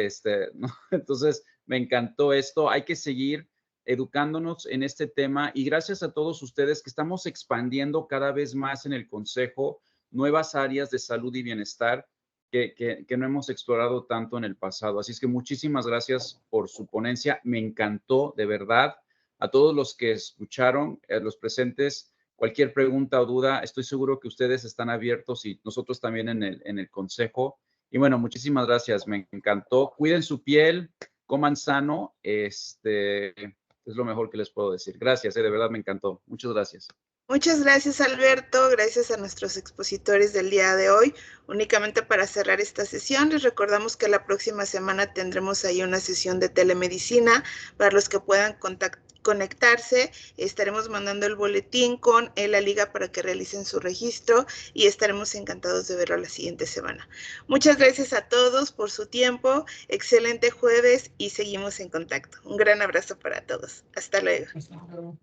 ¿no? Entonces Me encantó esto. Hay que seguir educándonos en este tema y gracias a todos ustedes que estamos expandiendo cada vez más en el Consejo nuevas áreas de salud y bienestar que no hemos explorado tanto en el pasado. Así es que muchísimas gracias por su ponencia. Me encantó, de verdad. A todos los que escucharon, a los presentes, cualquier pregunta o duda, estoy seguro que ustedes están abiertos y nosotros también en el Consejo. Y bueno, muchísimas gracias. Me encantó. Cuiden su piel, coman sano. Es lo mejor que les puedo decir. Gracias, de verdad me encantó. Muchas gracias. Muchas gracias, Alberto. Gracias a nuestros expositores del día de hoy. Únicamente para cerrar esta sesión, les recordamos que la próxima semana tendremos ahí una sesión de telemedicina para los que puedan conectarse. Estaremos mandando el boletín con la liga para que realicen su registro y estaremos encantados de verlo la siguiente semana. Muchas gracias a todos por su tiempo. Excelente jueves y seguimos en contacto. Un gran abrazo para todos. Hasta luego. Hasta luego.